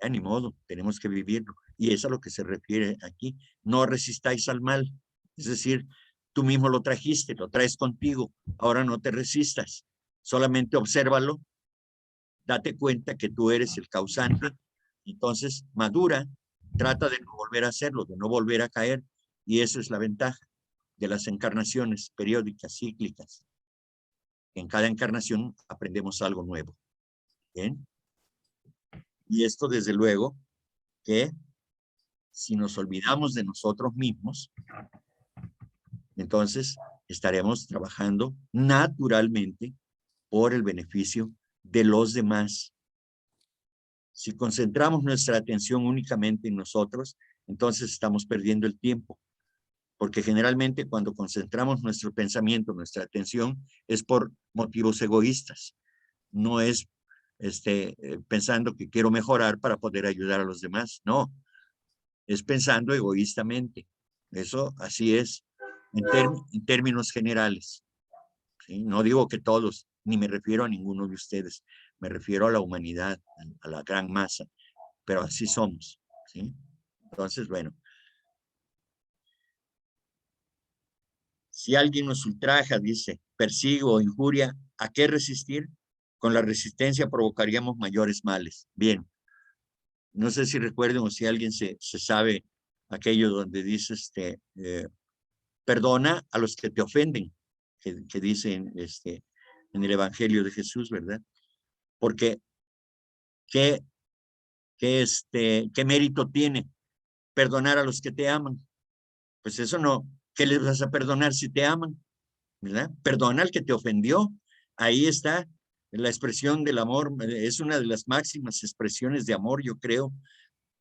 [SPEAKER 1] Ya ni modo, tenemos que vivirlo. Y es a lo que se refiere aquí. No resistáis al mal. Es decir, tú mismo lo trajiste, lo traes contigo. Ahora no te resistas. Solamente obsérvalo. Date cuenta que tú eres el causante. Entonces, madura. Trata de no volver a hacerlo, de no volver a caer. Y esa es la ventaja de las encarnaciones periódicas, cíclicas. En cada encarnación aprendemos algo nuevo. ¿Bien? Y esto, desde luego, que si nos olvidamos de nosotros mismos, entonces estaremos trabajando naturalmente por el beneficio de los demás. Si concentramos nuestra atención únicamente en nosotros, entonces estamos perdiendo el tiempo. Porque generalmente cuando concentramos nuestro pensamiento, nuestra atención, es por motivos egoístas. No es pensando que quiero mejorar para poder ayudar a los demás. No, es pensando egoístamente. Eso así es en términos generales. ¿Sí? No digo que todos, ni me refiero a ninguno de ustedes. Me refiero a la humanidad, a la gran masa. Pero así somos. ¿Sí? Entonces, bueno. Si alguien nos ultraja, dice, persigo o injuria, ¿a qué resistir? Con la resistencia provocaríamos mayores males. Bien. No sé si recuerden o si alguien se sabe aquello donde dice, perdona a los que te ofenden, que dicen en el Evangelio de Jesús, ¿verdad? Porque ¿qué mérito tiene perdonar a los que te aman? Pues eso no, ¿qué les vas a perdonar si te aman? ¿Verdad? Perdona al que te ofendió. Ahí está la expresión del amor, es una de las máximas expresiones de amor, yo creo.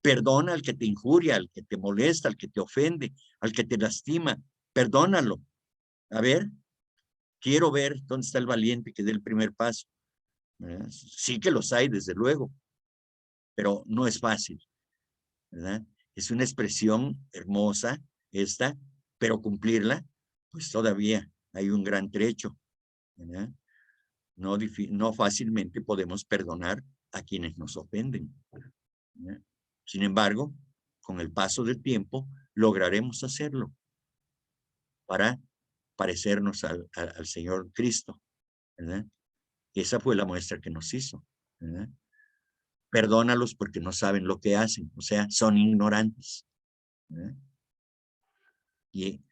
[SPEAKER 1] Perdona al que te injuria, al que te molesta, al que te ofende, al que te lastima. Perdónalo. A ver, quiero ver dónde está el valiente que dé el primer paso. ¿Verdad? Sí que los hay, desde luego, pero no es fácil, ¿verdad? Es una expresión hermosa esta, pero cumplirla, pues todavía hay un gran trecho, ¿verdad? No fácilmente podemos perdonar a quienes nos ofenden, ¿verdad? Sin embargo, con el paso del tiempo, lograremos hacerlo para parecernos al Señor Cristo, ¿verdad? Esa fue la muestra que nos hizo, ¿verdad? Perdónalos porque no saben lo que hacen, o sea, son ignorantes, ¿verdad? Y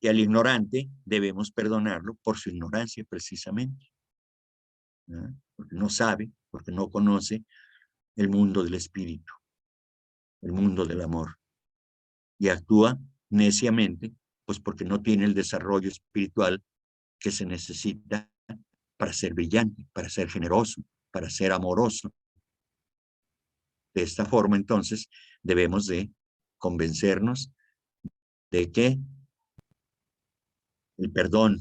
[SPEAKER 1] al ignorante debemos perdonarlo por su ignorancia precisamente, ¿verdad? Porque no sabe, porque no conoce el mundo del espíritu, el mundo del amor, y actúa neciamente, pues porque no tiene el desarrollo espiritual que se necesita para ser brillante, para ser generoso, para ser amoroso. De esta forma, entonces, debemos de convencernos de que el perdón,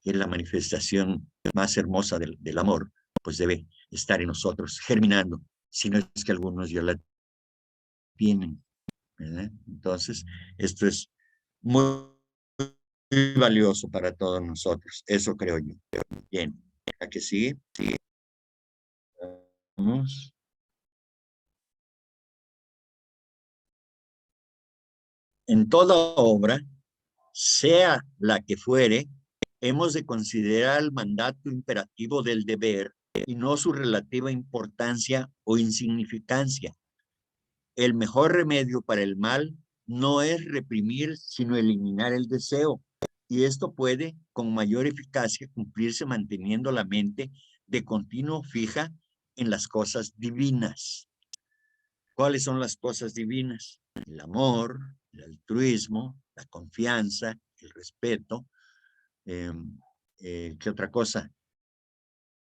[SPEAKER 1] que es la manifestación más hermosa del amor, pues debe estar en nosotros, germinando, si no es que algunos ya la tienen, ¿verdad? Entonces, esto es muy, muy valioso para todos nosotros, eso creo yo. Bien, ¿a que sigue? Sigue. Vamos. En toda obra, sea la que fuere, hemos de considerar el mandato imperativo del deber y no su relativa importancia o insignificancia. El mejor remedio para el mal no es reprimir, sino eliminar el deseo. Y esto puede, con mayor eficacia, cumplirse manteniendo la mente de continuo fija en las cosas divinas. ¿Cuáles son las cosas divinas? El amor, el altruismo, la confianza, el respeto. ¿Qué otra cosa?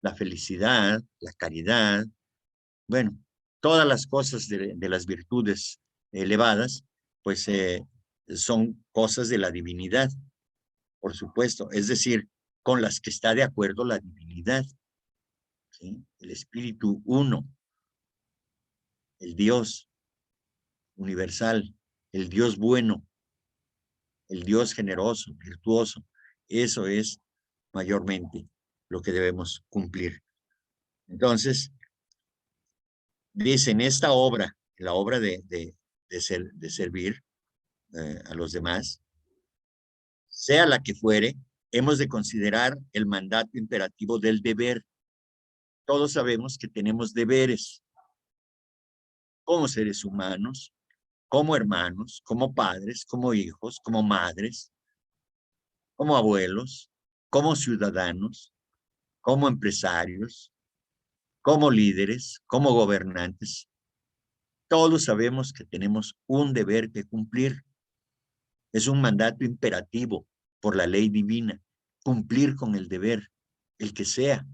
[SPEAKER 1] La felicidad, la caridad. Bueno, todas las cosas de las virtudes elevadas, pues son cosas de la divinidad, por supuesto. Es decir, con las que está de acuerdo la divinidad, ¿sí? El Espíritu Uno, el Dios universal, el Dios bueno, el Dios generoso, virtuoso. Eso es mayormente lo que debemos cumplir. Entonces, dice en esta obra, la obra de servir a los demás, sea la que fuere, hemos de considerar el mandato imperativo del deber. Todos sabemos que tenemos deberes como seres humanos, como hermanos, como padres, como hijos, como madres, como abuelos, como ciudadanos, como empresarios, como líderes, como gobernantes. Todos sabemos que tenemos un deber que cumplir. Es un mandato imperativo por la ley divina, cumplir con el deber, el que sea.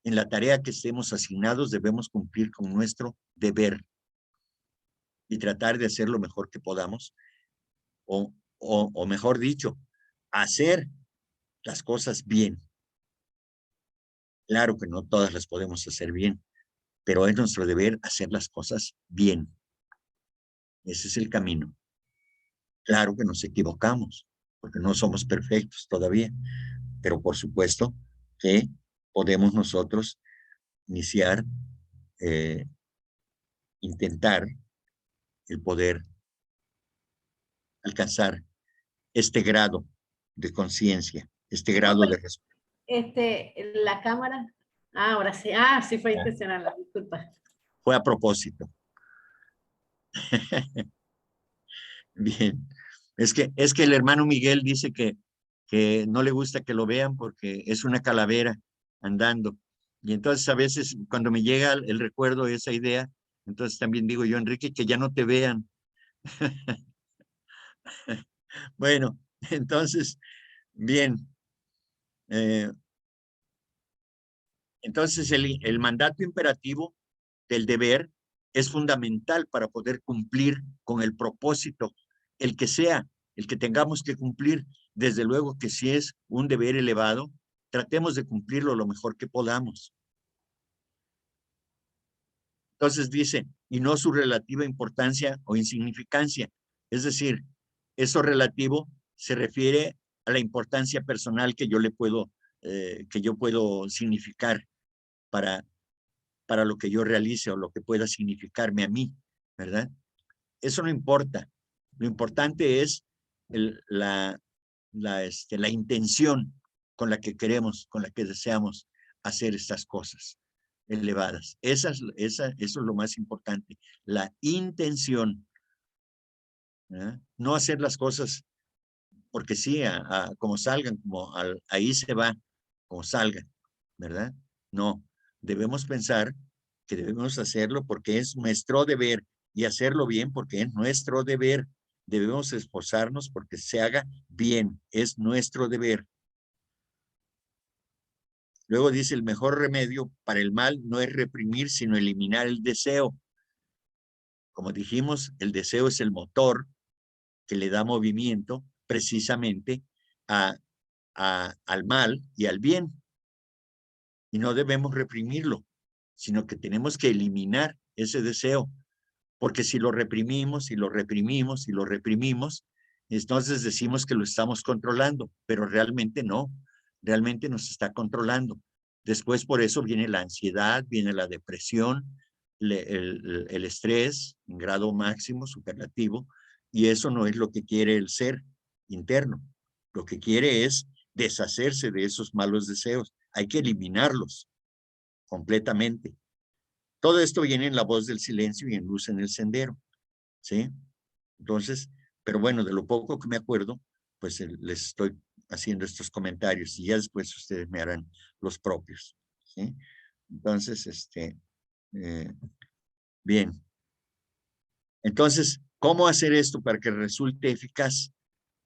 [SPEAKER 1] En la tarea que estemos asignados debemos cumplir con nuestro deber y tratar de hacer lo mejor que podamos, o mejor dicho, hacer las cosas bien. Claro que no todas las podemos hacer bien, pero es nuestro deber hacer las cosas bien. Ese es el camino. Claro que nos equivocamos, porque no somos perfectos todavía, pero por supuesto que podemos nosotros iniciar, intentar el poder alcanzar este grado de conciencia, este grado de respeto.
[SPEAKER 2] La cámara. Ah, ahora sí. Sí fue intencional, disculpa.
[SPEAKER 1] Fue a propósito. Bien. Es que el hermano Miguel dice que no le gusta que lo vean porque es una calavera andando. Y entonces a veces cuando me llega el recuerdo de esa idea, entonces también digo yo, Enrique, que ya no te vean. Bueno, entonces, bien. Entonces el mandato imperativo del deber es fundamental para poder cumplir con el propósito, el que sea, el que tengamos que cumplir. Desde luego que si es un deber elevado, tratemos de cumplirlo lo mejor que podamos. Entonces dice, y no su relativa importancia o insignificancia. Es decir, eso relativo se refiere a la importancia personal que yo le puedo, que yo puedo significar para lo que yo realice o lo que pueda significarme a mí, ¿verdad? Eso no importa. Lo importante es la intención con la que queremos, con la que deseamos hacer estas cosas elevadas. Eso es lo más importante, la intención. ¿Eh? No hacer las cosas porque sí, como salgan, ahí se va, como salgan, ¿verdad? No, debemos pensar que debemos hacerlo porque es nuestro deber y hacerlo bien porque es nuestro deber. Debemos esforzarnos porque se haga bien, es nuestro deber. Luego dice, el mejor remedio para el mal no es reprimir, sino eliminar el deseo. Como dijimos, el deseo es el motor que le da movimiento precisamente al mal y al bien. Y no debemos reprimirlo, sino que tenemos que eliminar ese deseo. Porque si lo reprimimos, y lo reprimimos, y lo reprimimos, entonces decimos que lo estamos controlando, pero realmente no, realmente nos está controlando. Después por eso viene la ansiedad, viene la depresión, el estrés en grado máximo, superlativo, y eso no es lo que quiere el ser interno. Lo que quiere es deshacerse de esos malos deseos. Hay que eliminarlos completamente. Todo esto viene en la voz del silencio y en Luz en el Sendero, ¿sí? Entonces, pero bueno, de lo poco que me acuerdo, pues les estoy haciendo estos comentarios y ya después ustedes me harán los propios, ¿sí? Entonces, bien. Entonces, ¿cómo hacer esto para que resulte eficaz?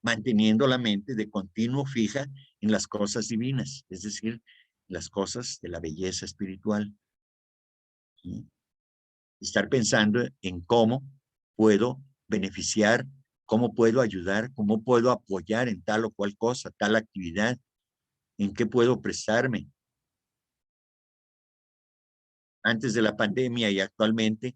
[SPEAKER 1] Manteniendo la mente de continuo fija en las cosas divinas, es decir, las cosas de la belleza espiritual, ¿sí? Estar pensando en cómo puedo beneficiar, cómo puedo ayudar, cómo puedo apoyar en tal o cual cosa, tal actividad, en qué puedo prestarme. Antes de la pandemia y actualmente,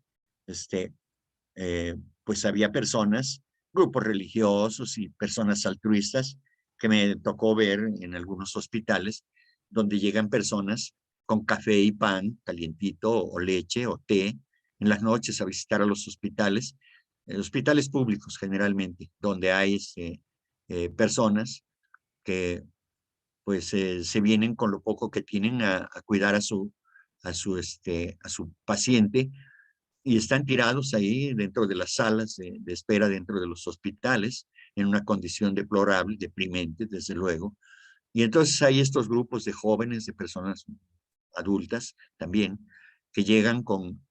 [SPEAKER 1] pues había personas, grupos religiosos y personas altruistas que me tocó ver en algunos hospitales donde llegan personas con café y pan calientito o leche o té en las noches a visitar a los hospitales públicos generalmente, donde hay personas que pues se vienen con lo poco que tienen a cuidar a su paciente y están tirados ahí dentro de las salas de espera dentro de los hospitales en una condición deplorable, deprimente, desde luego. Y entonces hay estos grupos de jóvenes, de personas adultas también, que llegan con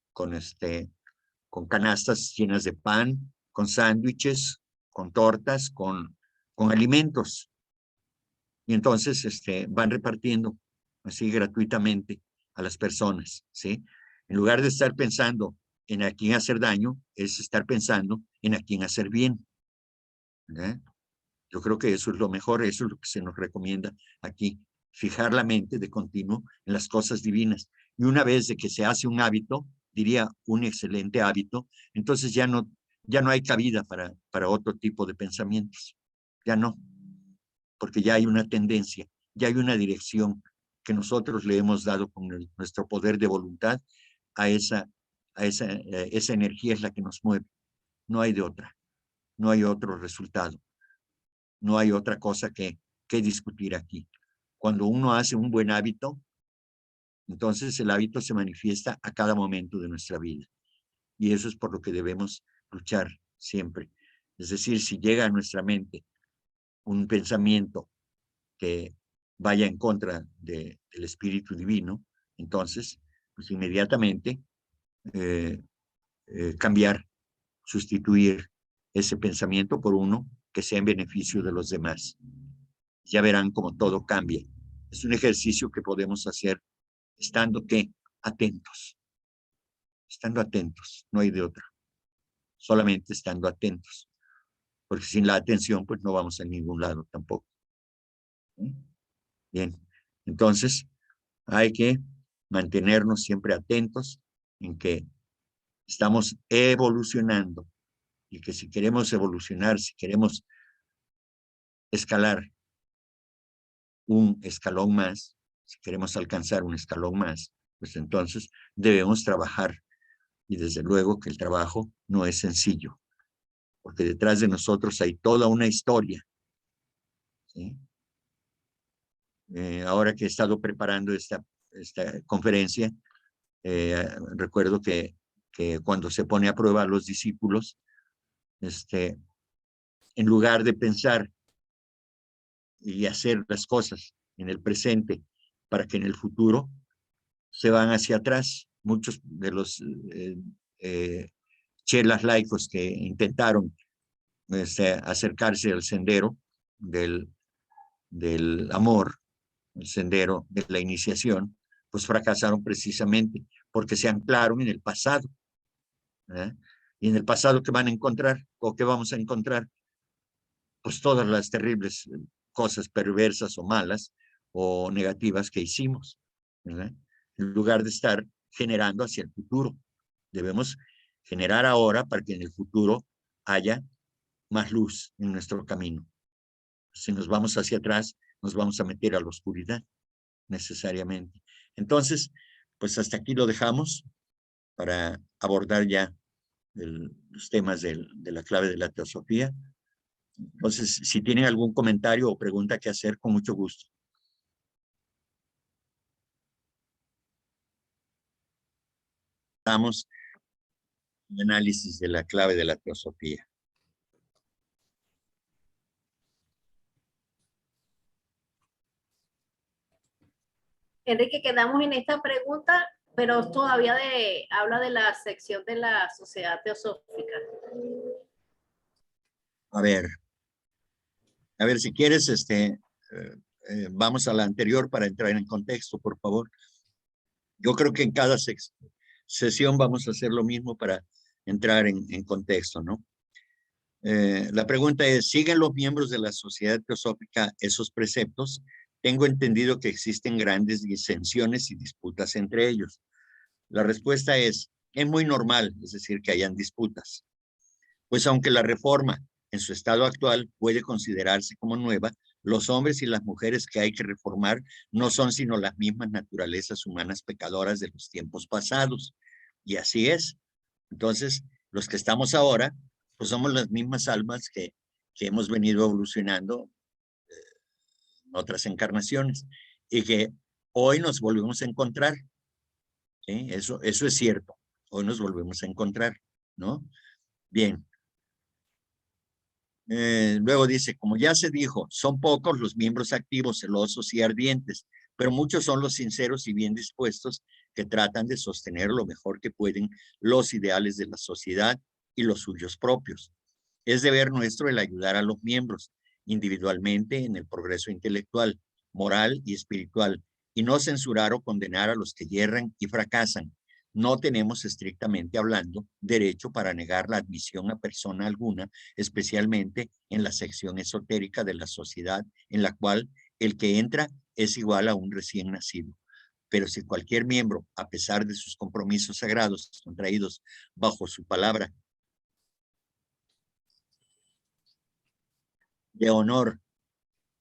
[SPEAKER 1] canastas llenas de pan, con sándwiches, con tortas, con alimentos. Y entonces van repartiendo así gratuitamente a las personas, ¿sí? En lugar de estar pensando en a quién hacer daño, es estar pensando en a quién hacer bien, ¿verdad? Yo creo que eso es lo mejor, eso es lo que se nos recomienda aquí, fijar la mente de continuo en las cosas divinas. Y una vez de que se hace un hábito, diría un excelente hábito, entonces ya no hay cabida para otro tipo de pensamientos. Ya no, porque ya hay una tendencia, ya hay una dirección que nosotros le hemos dado con nuestro poder de voluntad a esa energía es la que nos mueve. No hay de otra, no hay otro resultado, no hay otra cosa que discutir aquí. Cuando uno hace un buen hábito, entonces el hábito se manifiesta a cada momento de nuestra vida. Y eso es por lo que debemos luchar siempre. Es decir, si llega a nuestra mente un pensamiento que vaya en contra del espíritu divino, entonces, pues inmediatamente cambiar, sustituir ese pensamiento por uno que sea en beneficio de los demás. Ya verán cómo todo cambia. Es un ejercicio que podemos hacer estando ¿qué? Atentos. Estando atentos, no hay de otra. Solamente estando atentos. Porque sin la atención, pues no vamos a ningún lado tampoco. ¿Sí? Bien, entonces hay que mantenernos siempre atentos en que estamos evolucionando y que si queremos evolucionar, si queremos escalar un escalón más, si queremos alcanzar un escalón más, pues entonces debemos trabajar. Y desde luego que el trabajo no es sencillo, porque detrás de nosotros hay toda una historia. ¿Sí? Ahora que he estado preparando esta conferencia, recuerdo que cuando se pone a prueba a los discípulos, en lugar de pensar y hacer las cosas en el presente para que en el futuro se van hacia atrás. Muchos de los chelas laicos que intentaron acercarse al sendero del amor, el sendero de la iniciación, pues fracasaron precisamente porque se anclaron en el pasado. ¿Eh? Y en el pasado, ¿qué van a encontrar? ¿O qué vamos a encontrar? Pues todas las terribles cosas perversas o malas o negativas que hicimos, ¿verdad? En lugar de estar generando hacia el futuro. Debemos generar ahora para que en el futuro haya más luz en nuestro camino. Si nos vamos hacia atrás, nos vamos a meter a la oscuridad necesariamente. Entonces, pues hasta aquí lo dejamos para abordar ya los temas de la clave de la teosofía. Entonces, si tienen algún comentario o pregunta que hacer, con mucho gusto. Estamos en el análisis de la clave de la teosofía.
[SPEAKER 2] Enrique, quedamos en esta pregunta, pero todavía habla de la sección de la sociedad teosófica.
[SPEAKER 1] A ver si quieres, vamos a la anterior para entrar en contexto, por favor. Yo creo que en cada sesión vamos a hacer lo mismo para entrar en contexto, ¿no? La pregunta es, ¿siguen los miembros de la sociedad teosófica esos preceptos? Tengo entendido que existen grandes disensiones y disputas entre ellos. La respuesta es muy normal, es decir, que hayan disputas. Pues aunque la reforma en su estado actual puede considerarse como nueva, los hombres y las mujeres que hay que reformar no son sino las mismas naturalezas humanas pecadoras de los tiempos pasados. Y así es. Entonces, los que estamos ahora, pues somos las mismas almas que hemos venido evolucionando en otras encarnaciones y que hoy nos volvemos a encontrar. ¿Sí? Eso es cierto. Hoy nos volvemos a encontrar, ¿no? Bien. Luego dice, como ya se dijo, son pocos los miembros activos, celosos y ardientes, pero muchos son los sinceros y bien dispuestos que tratan de sostener lo mejor que pueden los ideales de la sociedad y los suyos propios. Es deber nuestro el ayudar a los miembros individualmente en el progreso intelectual, moral y espiritual, y no censurar o condenar a los que yerran y fracasan. No tenemos, estrictamente hablando, derecho para negar la admisión a persona alguna, especialmente en la sección esotérica de la sociedad, en la cual el que entra es igual a un recién nacido. Pero si cualquier miembro, a pesar de sus compromisos sagrados contraídos bajo su palabra de honor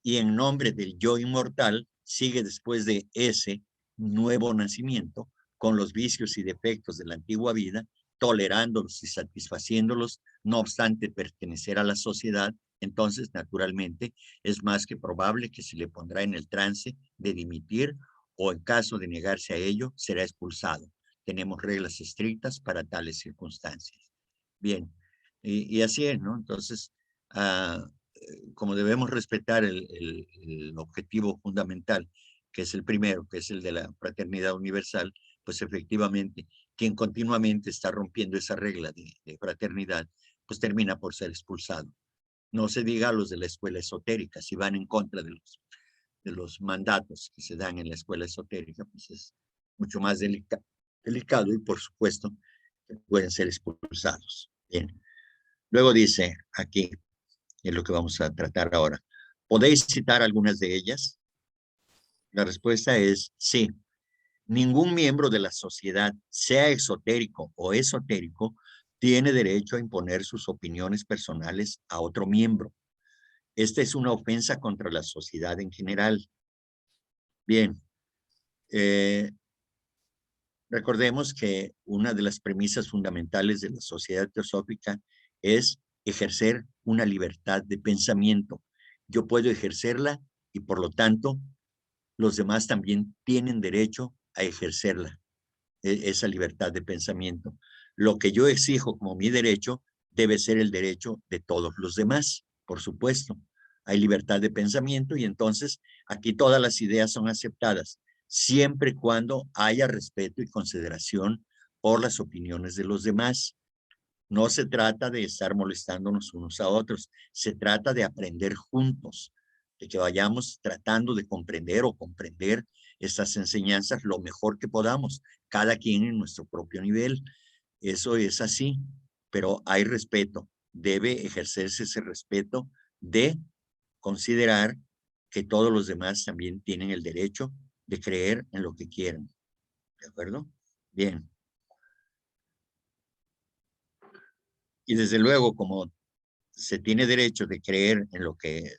[SPEAKER 1] y en nombre del yo inmortal, sigue después de ese nuevo nacimiento con los vicios y defectos de la antigua vida, tolerándolos y satisfaciéndolos, no obstante pertenecer a la sociedad, entonces naturalmente es más que probable que se le pondrá en el trance de dimitir o en caso de negarse a ello, será expulsado. Tenemos reglas estrictas para tales circunstancias. Bien, y así es, ¿no? Entonces, como debemos respetar el objetivo fundamental, que es el primero, que es el de la fraternidad universal, pues efectivamente, quien continuamente está rompiendo esa regla de fraternidad, pues termina por ser expulsado. No se diga a los de la escuela esotérica, si van en contra de los mandatos que se dan en la escuela esotérica, pues es mucho más delicado y por supuesto pueden ser expulsados. Bien. Luego dice aquí, es lo que vamos a tratar ahora. ¿Podéis citar algunas de ellas? La respuesta es sí. Ningún miembro de la sociedad, sea exotérico o esotérico, tiene derecho a imponer sus opiniones personales a otro miembro. Esta es una ofensa contra la sociedad en general. Bien, recordemos que una de las premisas fundamentales de la sociedad teosófica es ejercer una libertad de pensamiento. Yo puedo ejercerla y por lo tanto los demás también tienen derecho a ejercerla, esa libertad de pensamiento. Lo que yo exijo como mi derecho debe ser el derecho de todos los demás, por supuesto. Hay libertad de pensamiento y entonces aquí todas las ideas son aceptadas, siempre y cuando haya respeto y consideración por las opiniones de los demás. No se trata de estar molestándonos unos a otros, se trata de aprender juntos, de que vayamos tratando de comprender o comprender estas enseñanzas lo mejor que podamos, cada quien en nuestro propio nivel. Eso es así. pero hay respeto. Debe ejercerse ese respeto de considerar que todos los demás también tienen el derecho de creer en lo que quieran. ¿De acuerdo? Bien. Y desde luego, como se tiene derecho de creer en lo que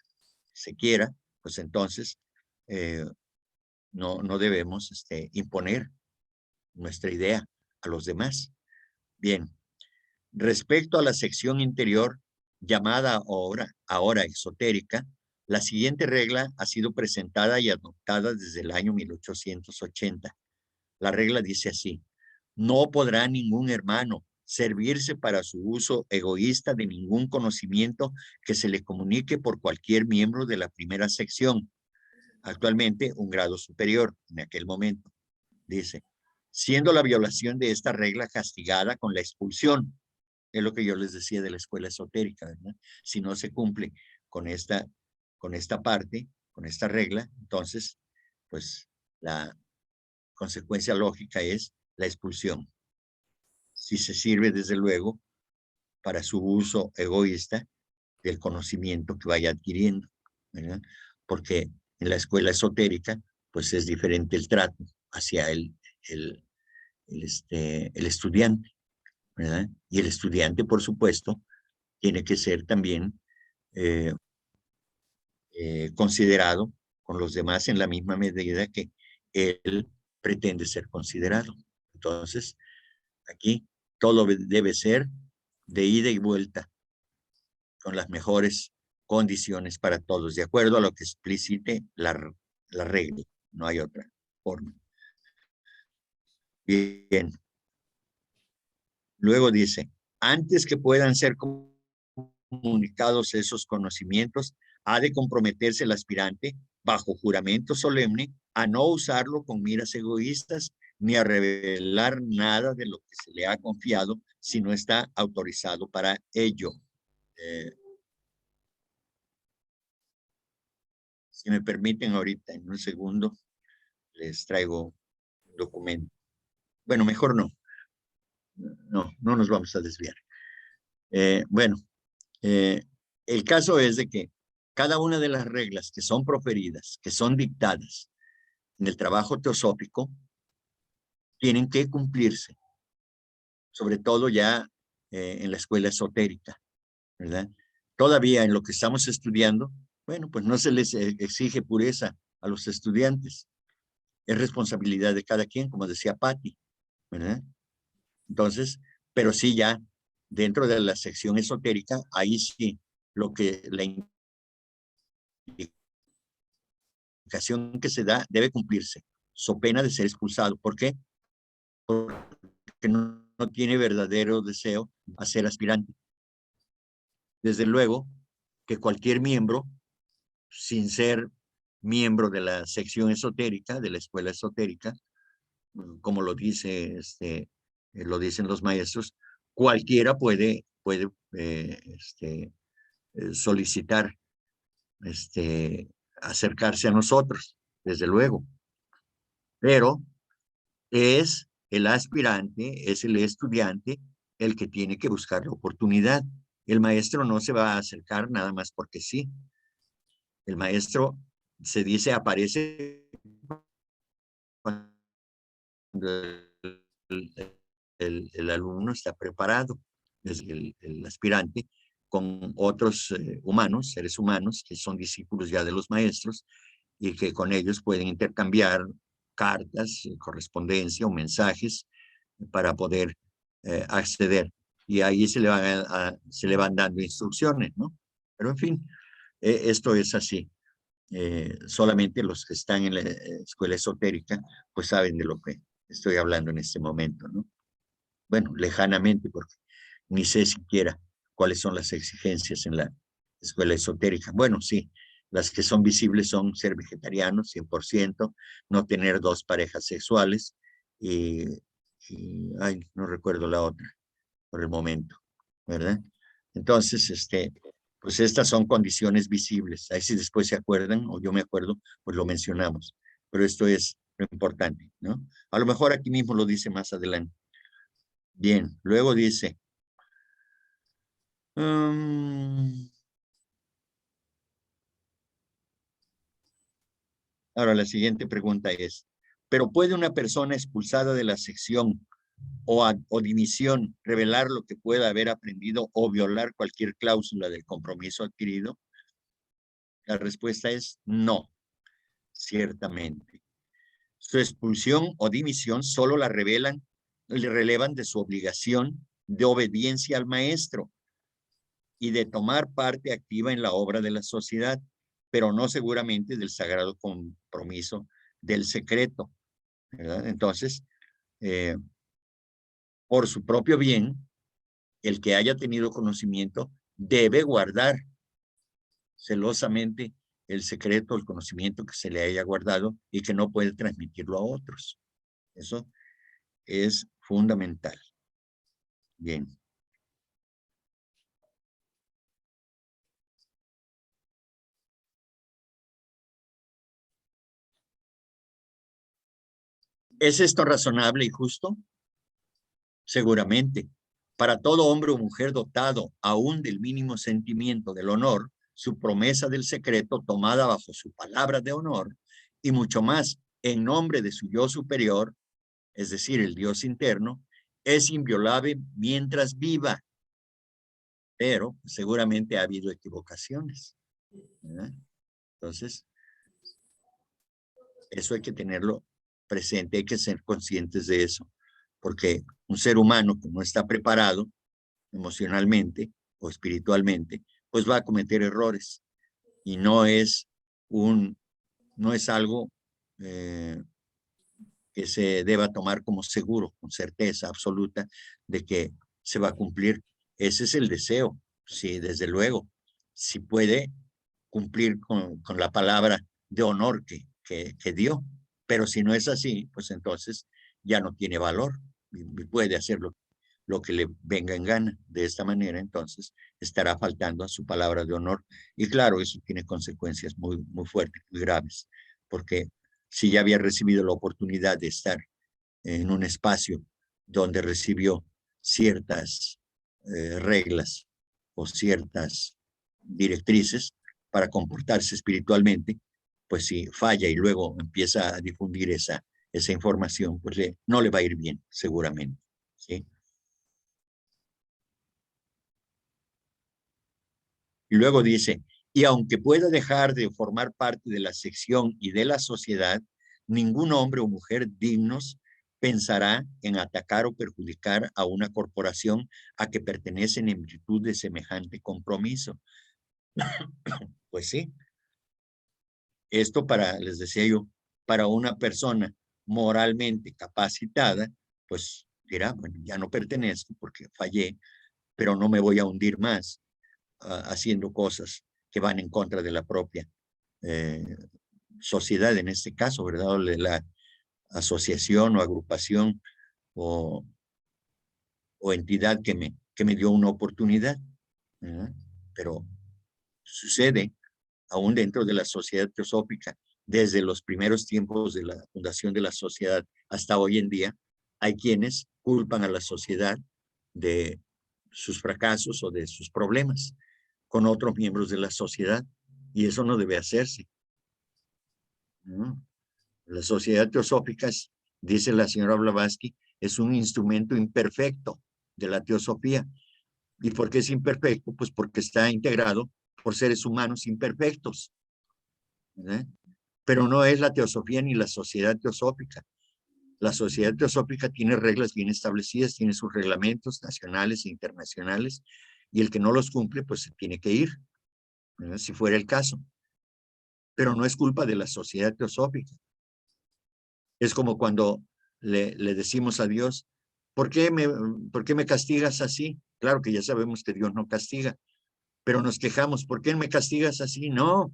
[SPEAKER 1] se quiera, pues entonces no debemos imponer nuestra idea a los demás. Bien. Respecto a la sección interior, llamada ahora esotérica, la siguiente regla ha sido presentada y adoptada desde el año 1880. La regla dice así: no podrá ningún hermano servirse para su uso egoísta de ningún conocimiento que se le comunique por cualquier miembro de la primera sección, actualmente un grado superior en aquel momento. Dice, siendo la violación de esta regla castigada con la expulsión. Es lo que yo les decía de la escuela esotérica, ¿verdad? Si no se cumple con esta parte, con esta regla, entonces, pues la consecuencia lógica es la expulsión. Si se sirve, desde luego, para su uso egoísta del conocimiento que vaya adquiriendo, ¿verdad? Porque en la escuela esotérica, pues es diferente el trato hacia el estudiante, ¿verdad? Y el estudiante, por supuesto, tiene que ser también considerado con los demás en la misma medida que él pretende ser considerado. Entonces, aquí todo debe ser de ida y vuelta, con las mejores condiciones para todos, de acuerdo a lo que explicite la regla. No hay otra forma. Bien. Luego dice, antes que puedan ser comunicados esos conocimientos, ha de comprometerse el aspirante, bajo juramento solemne, a no usarlo con miras egoístas, ni a revelar nada de lo que se le ha confiado si no está autorizado para ello. Si me permiten, ahorita en un segundo les traigo un documento. Bueno, mejor no. No nos vamos a desviar. Bueno, el caso es de que cada una de las reglas que son proferidas, que son dictadas en el trabajo teosófico, tienen que cumplirse, sobre todo ya en la escuela esotérica, ¿verdad? Todavía en lo que estamos estudiando, bueno, pues no se les exige pureza a los estudiantes. Es responsabilidad de cada quien, como decía Patti, ¿verdad? Entonces, pero sí ya dentro de la sección esotérica, ahí sí, lo que la indicación que se da debe cumplirse, so pena de ser expulsado. ¿Por qué? Porque no tiene verdadero deseo a ser aspirante. Desde luego que cualquier miembro, sin ser miembro de la sección esotérica, de la escuela esotérica, como lo dicen los maestros, cualquiera puede solicitar acercarse a nosotros, desde luego. Pero es el aspirante, es el estudiante el que tiene que buscar la oportunidad. El maestro no se va a acercar nada más porque sí. El maestro, se dice, aparece cuando el alumno está preparado, es el aspirante, con otros humanos, seres humanos, que son discípulos ya de los maestros, y que con ellos pueden intercambiar cartas, correspondencia o mensajes para poder acceder. Y ahí se le van dando instrucciones, ¿no? Pero en fin, esto es así. Solamente los que están en la escuela esotérica, pues saben de lo que estoy hablando en este momento, ¿no? Bueno, lejanamente, porque ni sé siquiera cuáles son las exigencias en la escuela esotérica. Bueno, sí, las que son visibles son ser vegetarianos, 100%, no tener dos parejas sexuales y ay, no recuerdo la otra por el momento, ¿verdad? Entonces, pues estas son condiciones visibles. Ahí si después se acuerdan, o yo me acuerdo, pues lo mencionamos. Pero esto es lo importante, ¿no? A lo mejor aquí mismo lo dice más adelante. Bien, luego dice, Ahora la siguiente pregunta es, ¿pero puede una persona expulsada de la sección o dimisión revelar lo que pueda haber aprendido o violar cualquier cláusula del compromiso adquirido? La respuesta es no, ciertamente. Su expulsión o dimisión solo le relevan de su obligación de obediencia al maestro y de tomar parte activa en la obra de la sociedad, pero no seguramente del sagrado compromiso del secreto, ¿verdad? Entonces, por su propio bien, el que haya tenido conocimiento debe guardar celosamente el secreto, el conocimiento que se le haya guardado y que no puede transmitirlo a otros. Eso es fundamental. Bien. ¿Es esto razonable y justo? Seguramente. Para todo hombre o mujer dotado aún del mínimo sentimiento del honor, su promesa del secreto tomada bajo su palabra de honor y mucho más en nombre de su yo superior, es decir, el Dios interno, es inviolable mientras viva. Pero seguramente ha habido equivocaciones, ¿verdad? Entonces, eso hay que tenerlo presente, hay que ser conscientes de eso, porque un ser humano que no está preparado emocionalmente o espiritualmente, pues va a cometer errores y no es algo que se deba tomar como seguro, con certeza absoluta de que se va a cumplir. Ese es el deseo, sí, desde luego. Si puede cumplir con la palabra de honor que dio, pero si no es así, pues entonces ya no tiene valor y puede hacer lo que le venga en gana. De esta manera, entonces, estará faltando a su palabra de honor. Y claro, eso tiene consecuencias muy, muy fuertes, muy graves, porque si ya había recibido la oportunidad de estar en un espacio donde recibió ciertas reglas o ciertas directrices para comportarse espiritualmente, pues si falla y luego empieza a difundir esa información, pues no le va a ir bien, seguramente. ¿Sí? Y luego dice, y aunque pueda dejar de formar parte de la sección y de la sociedad, ningún hombre o mujer dignos pensará en atacar o perjudicar a una corporación a que pertenecen en virtud de semejante compromiso. Pues sí, esto les decía yo, para una persona moralmente capacitada, pues dirá, bueno, ya no pertenezco porque fallé, pero no me voy a hundir más haciendo cosas que van en contra de la propia sociedad, en este caso, ¿verdad? O de la asociación o agrupación o entidad que me dio una oportunidad. ¿Verdad? Pero sucede aún dentro de la sociedad teosófica, desde los primeros tiempos de la fundación de la sociedad hasta hoy en día, hay quienes culpan a la sociedad de sus fracasos o de sus problemas con otros miembros de la sociedad, y eso no debe hacerse. ¿No? La sociedad teosófica, dice la señora Blavatsky, es un instrumento imperfecto de la teosofía. ¿Y por qué es imperfecto? Pues porque está integrado por seres humanos imperfectos. ¿Eh? Pero no es la teosofía ni la sociedad teosófica. La sociedad teosófica tiene reglas bien establecidas, tiene sus reglamentos nacionales e internacionales, y el que no los cumple, pues se tiene que ir, ¿verdad? Si fuera el caso. Pero no es culpa de la sociedad teosófica. Es como cuando le decimos a Dios, ¿por qué me castigas así? Claro que ya sabemos que Dios no castiga, pero nos quejamos, ¿por qué me castigas así? No,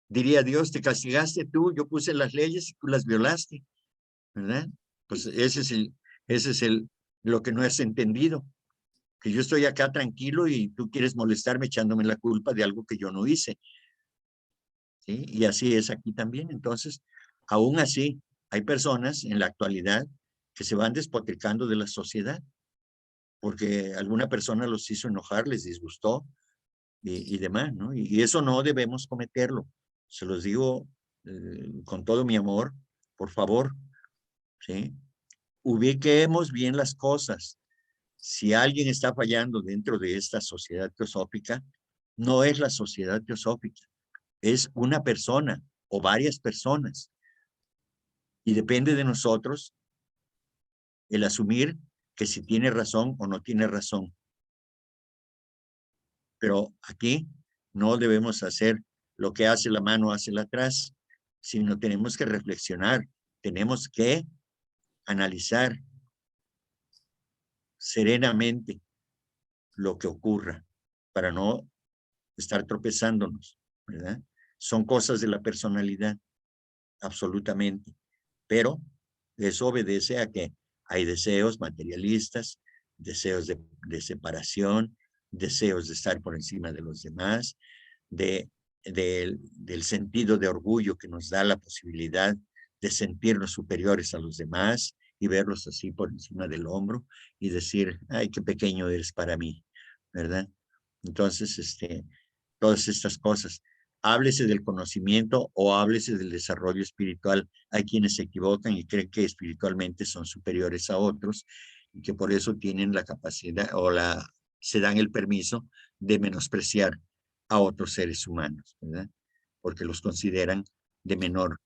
[SPEAKER 1] diría Dios, te castigaste tú, yo puse las leyes y tú las violaste, ¿verdad? Pues ese es lo que no has entendido, que yo estoy acá tranquilo y tú quieres molestarme echándome la culpa de algo que yo no hice. ¿Sí? Y así es aquí también. Entonces, aún así, hay personas en la actualidad que se van despotricando de la sociedad. porque alguna persona los hizo enojar, les disgustó y demás, ¿no? Y eso no debemos cometerlo. Se los digo con todo mi amor, por favor, ¿sí? Ubiquemos bien las cosas. Si alguien está fallando dentro de esta sociedad teosófica, no es la sociedad teosófica, es una persona o varias personas. Y depende de nosotros el asumir que si tiene razón o no tiene razón. Pero aquí no debemos hacer lo que hace la mano, hace la atrás, sino tenemos que reflexionar, tenemos que analizar serenamente lo que ocurra para no estar tropezándonos, ¿verdad? Son cosas de la personalidad, absolutamente, pero eso obedece a que hay deseos materialistas, deseos de separación, deseos de estar por encima de los demás, del sentido de orgullo que nos da la posibilidad de sentirnos superiores a los demás y verlos así por encima del hombro y decir, ay, qué pequeño eres para mí, ¿verdad? Entonces, todas estas cosas. Háblese del conocimiento o háblese del desarrollo espiritual. Hay quienes se equivocan y creen que espiritualmente son superiores a otros y que por eso tienen la capacidad o se dan el permiso de menospreciar a otros seres humanos, ¿verdad? Porque los consideran de menor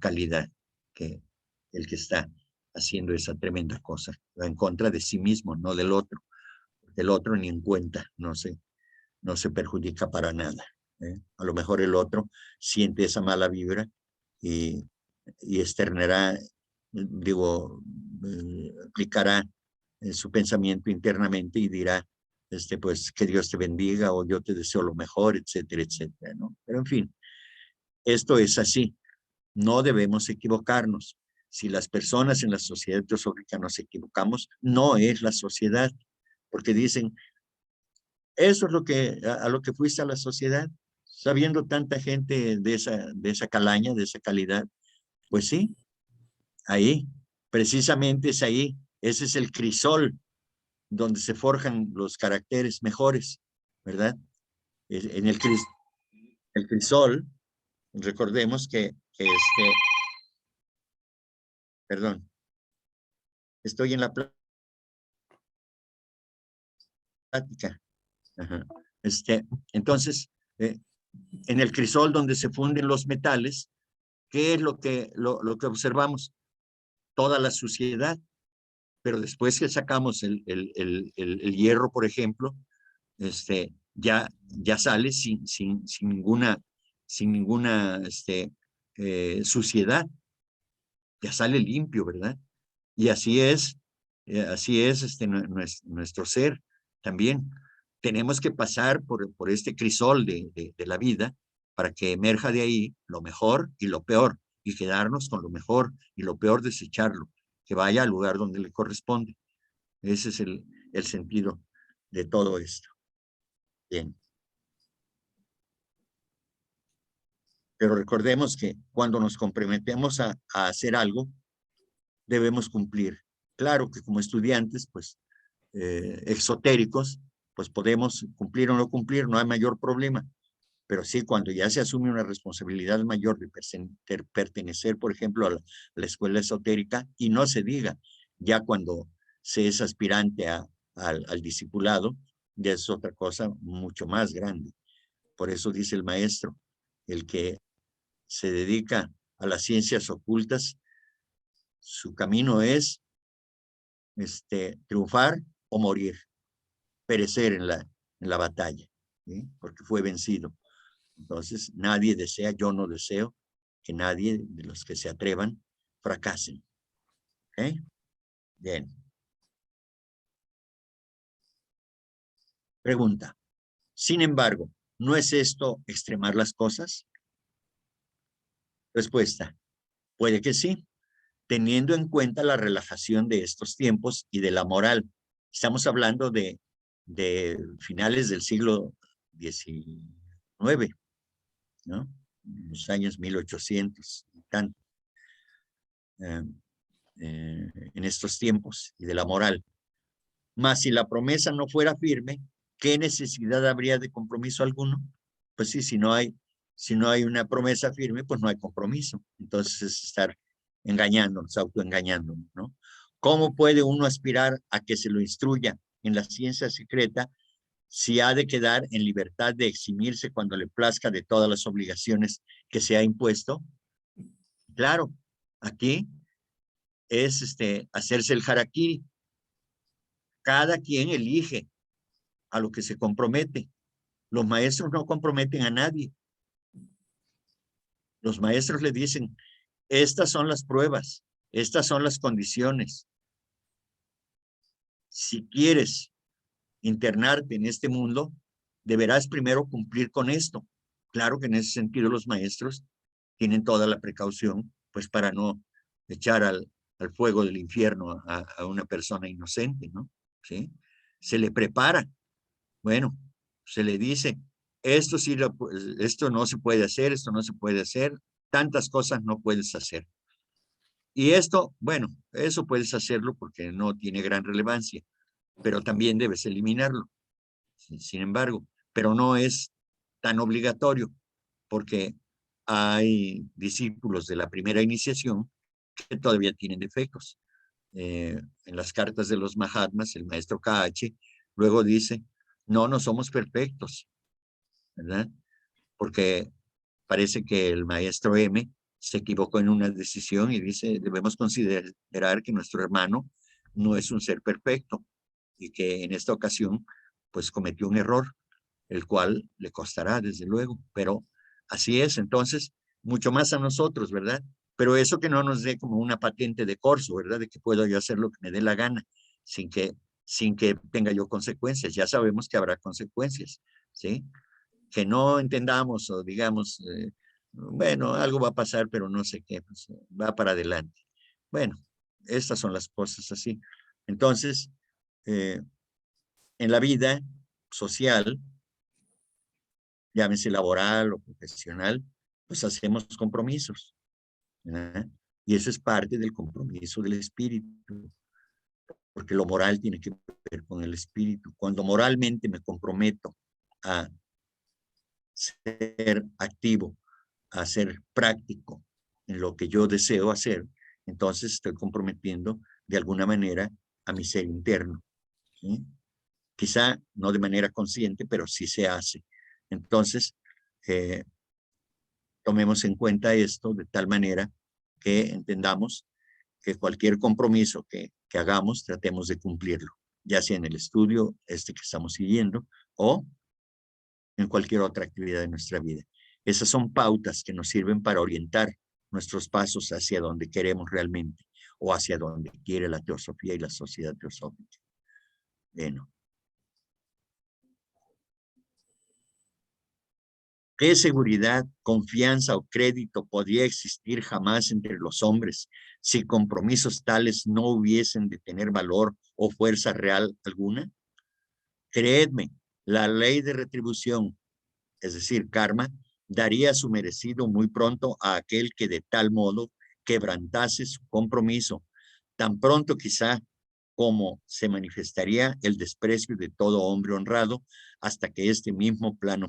[SPEAKER 1] calidad que el que está haciendo esa tremenda cosa. Va en contra de sí mismo, no del otro. El otro ni en cuenta, no se perjudica para nada. A lo mejor el otro siente esa mala vibra y externará, aplicará su pensamiento internamente y dirá, pues que Dios te bendiga o yo te deseo lo mejor, etcétera, etcétera, ¿no? Pero en fin, esto es así. No debemos equivocarnos. Si las personas en la sociedad teosófica nos equivocamos, no es la sociedad, porque dicen, eso es a lo que fuiste a la sociedad, sabiendo tanta gente de esa calaña, de esa calidad. Pues sí, ahí, precisamente es ahí, ese es el crisol donde se forjan los caracteres mejores, ¿verdad? En el crisol, recordemos que perdón, estoy en la plática. Ajá. Entonces, en el crisol donde se funden los metales, ¿qué es lo que observamos? Toda la suciedad, pero después que sacamos el hierro, por ejemplo, ya sale sin ninguna suciedad, ya sale limpio, ¿verdad? Y así es nuestro ser también. Tenemos que pasar por este crisol de la vida para que emerja de ahí lo mejor y lo peor, y quedarnos con lo mejor y lo peor desecharlo, que vaya al lugar donde le corresponde. Ese es el sentido de todo esto. Bien. Pero recordemos que cuando nos comprometemos a hacer algo, debemos cumplir. Claro que como estudiantes, pues, exotéricos, pues podemos cumplir o no cumplir, no hay mayor problema. Pero sí, cuando ya se asume una responsabilidad mayor de pertenecer, por ejemplo, a la escuela esotérica, y no se diga, ya cuando se es aspirante al discipulado, ya es otra cosa mucho más grande. Por eso dice el maestro, el que se dedica a las ciencias ocultas, su camino es triunfar o morir, perecer en la batalla, ¿sí? Porque fue vencido. Entonces, nadie desea, yo no deseo que nadie de los que se atrevan fracasen. ¿Okay? Bien. Pregunta. Sin embargo, ¿no es esto extremar las cosas? Respuesta. Puede que sí, teniendo en cuenta la relajación de estos tiempos y de la moral. Estamos hablando de finales del siglo XIX, ¿no? Los años 1800 y tanto. En estos tiempos y de la moral. Mas si la promesa no fuera firme, ¿qué necesidad habría de compromiso alguno? Pues sí, si no hay una promesa firme, pues no hay compromiso. Entonces es estar engañándonos, autoengañándonos, ¿no? ¿Cómo puede uno aspirar a que se lo instruya en la ciencia secreta si ha de quedar en libertad de eximirse cuando le plazca de todas las obligaciones que se ha impuesto? Claro, aquí es hacerse el harakiri. Cada quien elige a lo que se compromete. Los maestros no comprometen a nadie. Los maestros le dicen, estas son las pruebas, estas son las condiciones. Si quieres internarte en este mundo, deberás primero cumplir con esto. Claro que en ese sentido los maestros tienen toda la precaución, pues para no echar al fuego del infierno a una persona inocente, ¿no? ¿Sí? Se le prepara. Bueno, se le dice, esto sí, esto no se puede hacer, esto no se puede hacer, tantas cosas no puedes hacer. Y esto, bueno, eso puedes hacerlo porque no tiene gran relevancia, pero también debes eliminarlo. Sin embargo, pero no es tan obligatorio porque hay discípulos de la primera iniciación que todavía tienen defectos. En las cartas de los Mahatmas, el maestro KH luego dice, no somos perfectos, ¿verdad? Porque parece que el maestro M se equivocó en una decisión y dice, debemos considerar que nuestro hermano no es un ser perfecto y que en esta ocasión pues cometió un error, el cual le costará desde luego, pero así es. Entonces, mucho más a nosotros, ¿verdad? Pero eso que no nos dé como una patente de corso, ¿verdad? De que puedo yo hacer lo que me dé la gana sin que tenga yo consecuencias. Ya sabemos que habrá consecuencias, ¿sí? Que no entendamos o digamos, bueno, algo va a pasar, pero no sé qué, pues, va para adelante. Bueno, estas son las cosas así. Entonces, en la vida social, llámese laboral o profesional, pues hacemos compromisos, ¿verdad? Y eso es parte del compromiso del espíritu, porque lo moral tiene que ver con el espíritu. Cuando moralmente me comprometo a ser activo, a ser práctico en lo que yo deseo hacer, entonces estoy comprometiendo de alguna manera a mi ser interno, ¿sí? Quizá no de manera consciente, pero sí se hace. Entonces, tomemos en cuenta esto de tal manera que entendamos que cualquier compromiso que hagamos, tratemos de cumplirlo, ya sea en el estudio que estamos siguiendo o en cualquier otra actividad de nuestra vida. Esas son pautas que nos sirven para orientar nuestros pasos hacia donde queremos realmente o hacia donde quiere la teosofía y la sociedad teosófica. Bueno. ¿Qué seguridad, confianza o crédito podría existir jamás entre los hombres si compromisos tales no hubiesen de tener valor o fuerza real alguna? Creedme, la ley de retribución, es decir, karma, daría su merecido muy pronto a aquel que de tal modo quebrantase su compromiso, tan pronto quizá como se manifestaría el desprecio de todo hombre honrado hasta en este mismo plano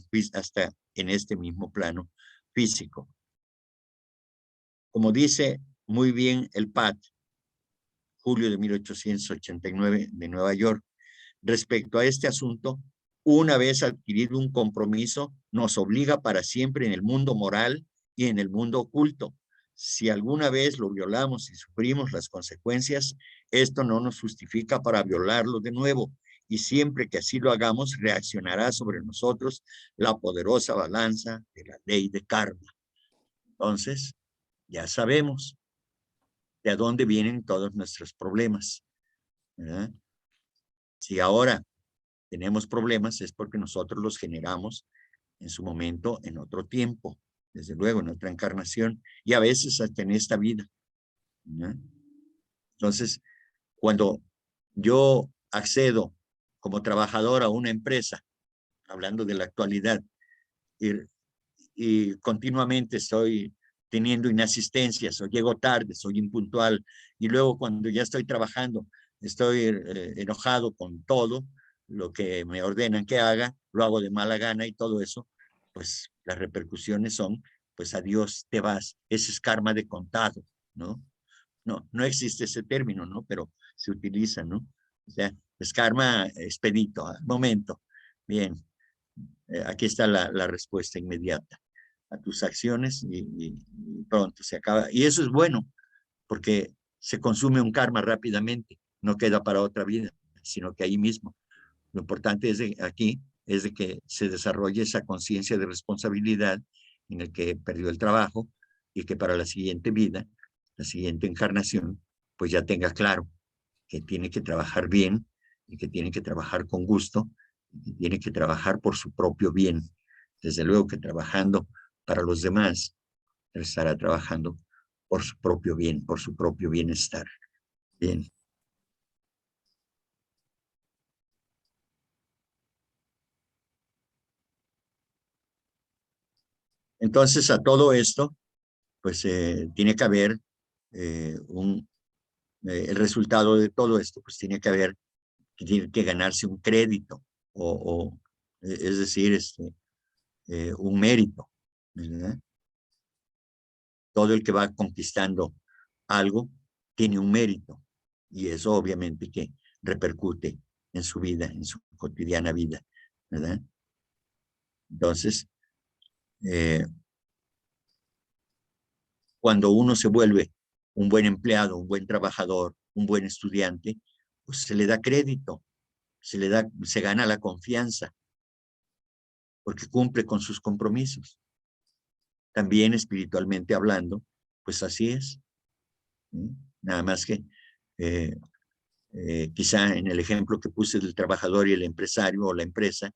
[SPEAKER 1] físico. Como dice muy bien el PAT, julio de 1889 de Nueva York, respecto a este asunto, una vez adquirido un compromiso, nos obliga para siempre en el mundo moral y en el mundo oculto. Si alguna vez lo violamos y sufrimos las consecuencias, esto no nos justifica para violarlo de nuevo, y siempre que así lo hagamos, reaccionará sobre nosotros la poderosa balanza de la ley de karma. Entonces, ya sabemos de dónde vienen todos nuestros problemas, ¿verdad? Si ahora tenemos problemas es porque nosotros los generamos en su momento, en otro tiempo, desde luego, en otra encarnación, y a veces hasta en esta vida, ¿no? Entonces, cuando yo accedo como trabajador a una empresa, hablando de la actualidad, y continuamente estoy teniendo inasistencias, o llego tarde, soy impuntual, y luego cuando ya estoy trabajando, estoy enojado con todo lo que me ordenan que haga, lo hago de mala gana y todo eso, pues las repercusiones son, pues adiós, te vas. Ese es karma de contado, ¿no? No existe ese término, ¿no? Pero se utiliza, ¿no? O sea, es karma expedito, al momento. Bien, aquí está la respuesta inmediata a tus acciones y pronto se acaba. Y eso es bueno, porque se consume un karma rápidamente, no queda para otra vida, sino que ahí mismo. Lo importante aquí es de que se desarrolle esa conciencia de responsabilidad en el que perdió el trabajo y que para la siguiente vida, la siguiente encarnación, pues ya tenga claro que tiene que trabajar bien y que tiene que trabajar con gusto y que tiene que trabajar por su propio bien. Desde luego que trabajando para los demás, estará trabajando por su propio bien, por su propio bienestar. Bien. Entonces, a todo esto, pues tiene que haber el resultado de todo esto, pues tiene que ganarse un crédito, es decir, un mérito, ¿verdad? Todo el que va conquistando algo tiene un mérito, y eso obviamente que repercute en su vida, en su cotidiana vida, ¿verdad? Entonces, cuando uno se vuelve un buen empleado, un buen trabajador, un buen estudiante, pues se le da crédito, se gana la confianza, porque cumple con sus compromisos. También espiritualmente hablando, pues así es. Nada más que quizá en el ejemplo que puse del trabajador y el empresario o la empresa,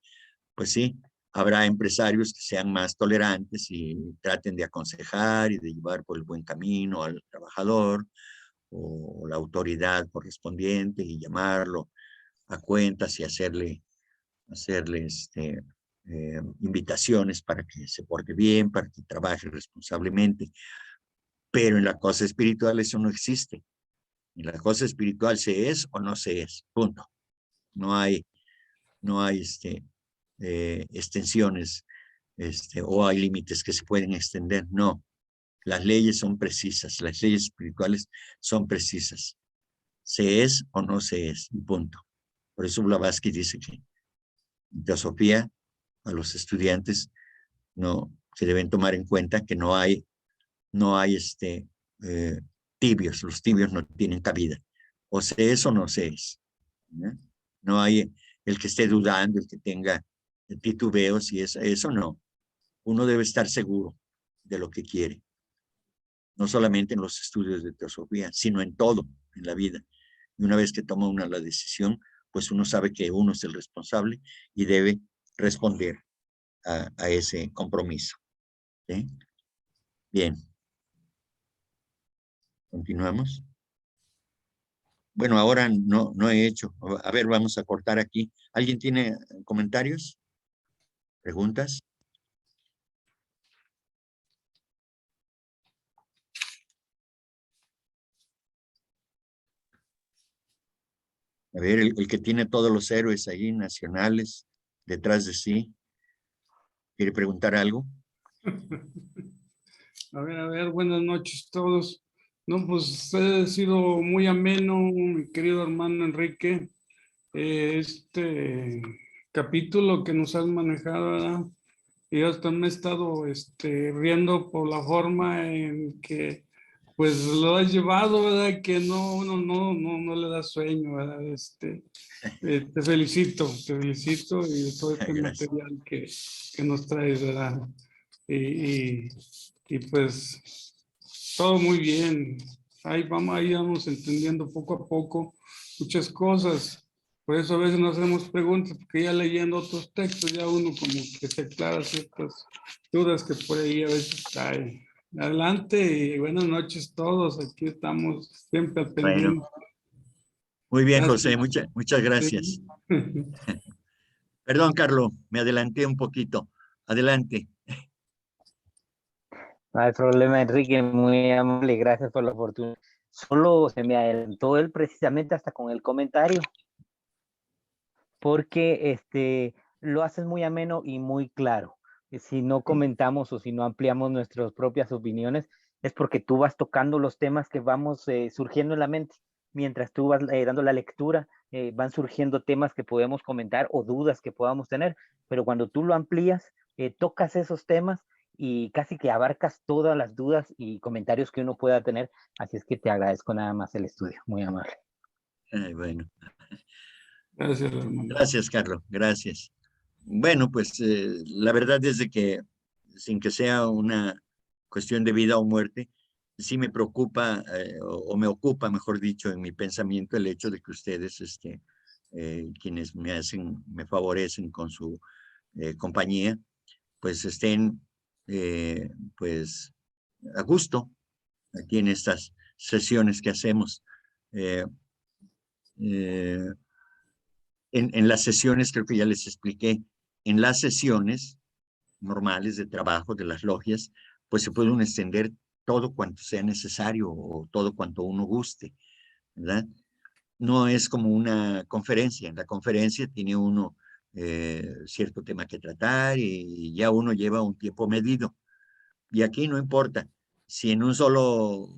[SPEAKER 1] pues sí, habrá empresarios que sean más tolerantes y traten de aconsejar y de llevar por el buen camino al trabajador o la autoridad correspondiente y llamarlo a cuentas y hacerle invitaciones para que se porte bien, para que trabaje responsablemente. Pero en la cosa espiritual eso no existe. En la cosa espiritual se es o no se es, punto. No hay extensiones o hay límites que se pueden extender. No, las leyes son precisas, las leyes espirituales son precisas. Se es o no se es, punto. Por eso Blavatsky dice que en teosofía a los estudiantes que deben tomar en cuenta que no hay tibios, los tibios no tienen cabida. O se es o no se es. ¿No? No hay el que esté dudando, el que tenga titubeos y eso no. Uno debe estar seguro de lo que quiere. No solamente en los estudios de teosofía, sino en todo, en la vida. Y una vez que toma una la decisión, pues uno sabe que uno es el responsable y debe responder a ese compromiso. ¿Sí? Bien. Continuamos. Bueno, ahora no he hecho. A ver, vamos a cortar aquí. ¿Alguien tiene comentarios? ¿Preguntas? A ver, el que tiene todos los héroes ahí, nacionales, detrás de sí. ¿Quiere preguntar algo?
[SPEAKER 4] A ver, buenas noches a todos. No, pues ha sido muy ameno, mi querido hermano Enrique, este capítulo que nos has manejado, ¿verdad? Y yo hasta me he estado riendo por la forma en que pues lo has llevado, ¿verdad? Que no le da sueño, ¿verdad? Te felicito y todo este
[SPEAKER 1] Gracias.
[SPEAKER 4] material que nos traes, ¿verdad? Y pues todo muy bien. Ahí vamos entendiendo poco a poco muchas cosas. Por eso a veces nos hacemos preguntas, porque ya leyendo otros textos ya uno como que se aclara ciertas dudas que por ahí a veces caen. Adelante y buenas noches todos. Aquí estamos siempre al
[SPEAKER 1] Bueno,
[SPEAKER 4] pendiente.
[SPEAKER 1] muy bien,
[SPEAKER 4] Gracias.
[SPEAKER 1] José, muchas gracias.
[SPEAKER 4] Sí.
[SPEAKER 1] Perdón, Carlos, me adelanté un poquito. Adelante.
[SPEAKER 5] No hay problema, Enrique, muy amable, gracias por la oportunidad. Solo se me adelantó él precisamente hasta con el comentario, porque lo haces muy ameno y muy claro. Si no comentamos o si no ampliamos nuestras propias opiniones, es porque tú vas tocando los temas que vamos surgiendo en la mente. Mientras tú vas dando la lectura, van surgiendo temas que podemos comentar o dudas que podamos tener, pero cuando tú lo amplías, tocas esos temas y casi que abarcas todas las dudas y comentarios que uno pueda tener. Así es que te agradezco nada más el estudio, muy amable.
[SPEAKER 1] Bueno,
[SPEAKER 4] Gracias, hermano.
[SPEAKER 1] gracias, Carlos, gracias. Bueno, pues la verdad es de que, sin que sea una cuestión de vida o muerte, sí me preocupa, o me ocupa, mejor dicho, en mi pensamiento el hecho de que ustedes, quienes me favorecen con su compañía, pues estén, pues, a gusto aquí en estas sesiones que hacemos. En las sesiones, creo que ya les expliqué, en las sesiones normales de trabajo de las logias, pues se puede uno extender todo cuanto sea necesario o todo cuanto uno guste, ¿verdad? No es como una conferencia. En la conferencia tiene uno cierto tema que tratar y ya uno lleva un tiempo medido. Y aquí no importa si en un solo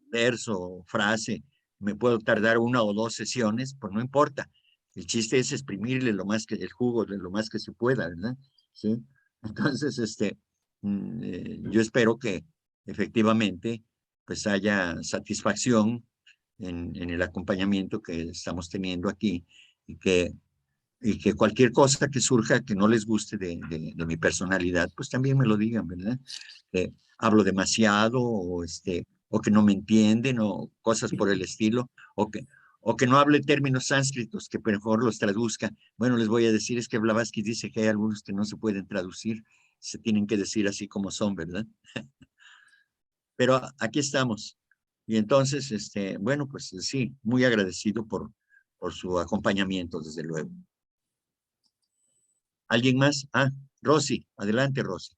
[SPEAKER 1] verso o frase me puedo tardar 1 o 2 sesiones, pues no importa. El chiste es exprimirle lo más que el jugo de lo más que se pueda, ¿verdad? Sí. Entonces, yo espero que efectivamente pues haya satisfacción en el acompañamiento que estamos teniendo aquí y que cualquier cosa que surja que no les guste de mi personalidad, pues también me lo digan, ¿verdad? Hablo demasiado o que no me entienden o cosas por el estilo, o que no hable términos sánscritos, que mejor los traduzca. Bueno, les voy a decir, es que Blavatsky dice que hay algunos que no se pueden traducir, se tienen que decir así como son, ¿verdad? Pero aquí estamos. Y entonces, bueno, pues sí, muy agradecido por su acompañamiento, desde luego. ¿Alguien más? Ah, Rosy, adelante, Rosy.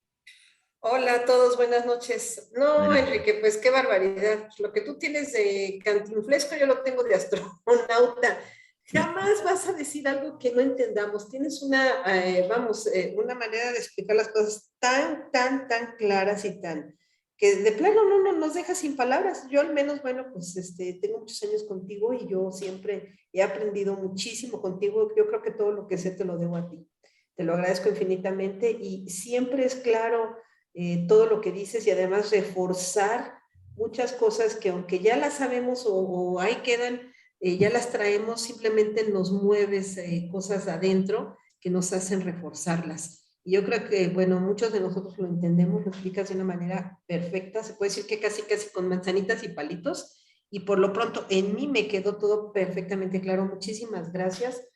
[SPEAKER 6] Hola a todos, buenas noches. No,
[SPEAKER 1] Buenas.
[SPEAKER 6] Enrique, pues qué barbaridad. Lo que tú tienes de cantinflesco, yo lo tengo de astronauta. Jamás vas a decir algo que no entendamos. Tienes una manera de explicar las cosas tan claras y que de plano no nos deja sin palabras. Yo al menos, bueno, pues tengo muchos años contigo y yo siempre he aprendido muchísimo contigo. Yo creo que todo lo que sé te lo debo a ti. Te lo agradezco infinitamente y siempre es claro todo lo que dices y además reforzar muchas cosas que aunque ya las sabemos o ahí quedan, ya las traemos, simplemente nos mueves cosas adentro que nos hacen reforzarlas. Y yo creo que, bueno, muchos de nosotros lo entendemos, lo explicas de una manera perfecta, se puede decir que casi con manzanitas y palitos, y por lo pronto en mí me quedó todo perfectamente claro. Muchísimas gracias.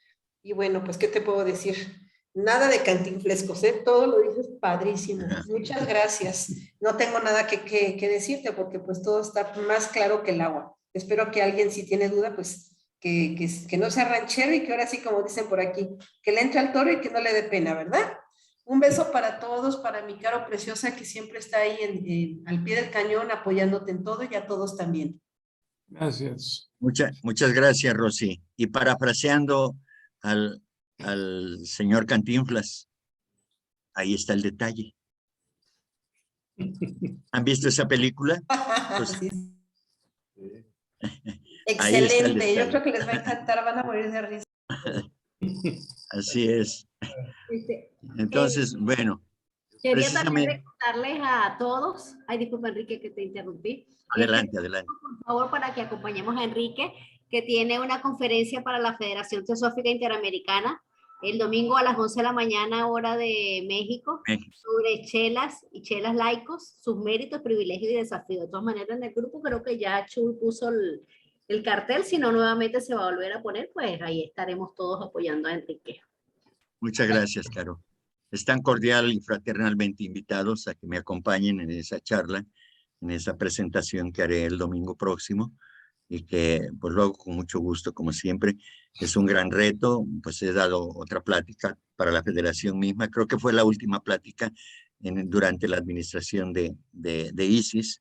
[SPEAKER 6] Y bueno, pues, ¿qué te puedo decir? Nada de cantinflescos, ¿eh? Todo lo dices padrísimo. Muchas gracias. No tengo nada que decirte porque pues todo está más claro que el agua. Espero que alguien si tiene duda, pues que no sea ranchero y que ahora sí, como dicen por aquí, que le entre al toro y que no le dé pena, ¿verdad? Un beso para todos, para mi Caro preciosa que siempre está ahí al pie del cañón apoyándote en todo y a todos también.
[SPEAKER 4] Gracias.
[SPEAKER 1] Muchas gracias, Rosy. Y parafraseando al señor Cantinflas, ahí está el detalle. ¿Han visto esa película? Pues,
[SPEAKER 6] Sí.
[SPEAKER 1] ahí está el
[SPEAKER 6] Excelente, yo
[SPEAKER 1] detalle.
[SPEAKER 6] creo que les va a encantar, van a morir de risa.
[SPEAKER 1] Así es. Entonces, bueno,
[SPEAKER 2] Quería también
[SPEAKER 1] precisamente,
[SPEAKER 2] recordarles a todos, ay, disculpa Enrique que te interrumpí.
[SPEAKER 1] adelante, adelante.
[SPEAKER 2] Por favor, para que acompañemos a Enrique, que tiene una conferencia para la Federación Teosófica Interamericana el domingo a las 11 de la mañana, hora de México,
[SPEAKER 1] México.
[SPEAKER 2] sobre chelas y chelas laicos, sus méritos, privilegios y desafíos. De todas maneras, en el grupo creo que ya Chuy puso el cartel, si no nuevamente se va a volver a poner, pues ahí estaremos todos apoyando a Enrique.
[SPEAKER 1] Muchas gracias, Caro. Están cordial y fraternalmente invitados a que me acompañen en esa charla, en esa presentación que haré el domingo próximo y que pues luego con mucho gusto, como siempre. Es un gran reto, pues he dado otra plática para la federación misma, creo que fue la última plática durante la administración de ISIS,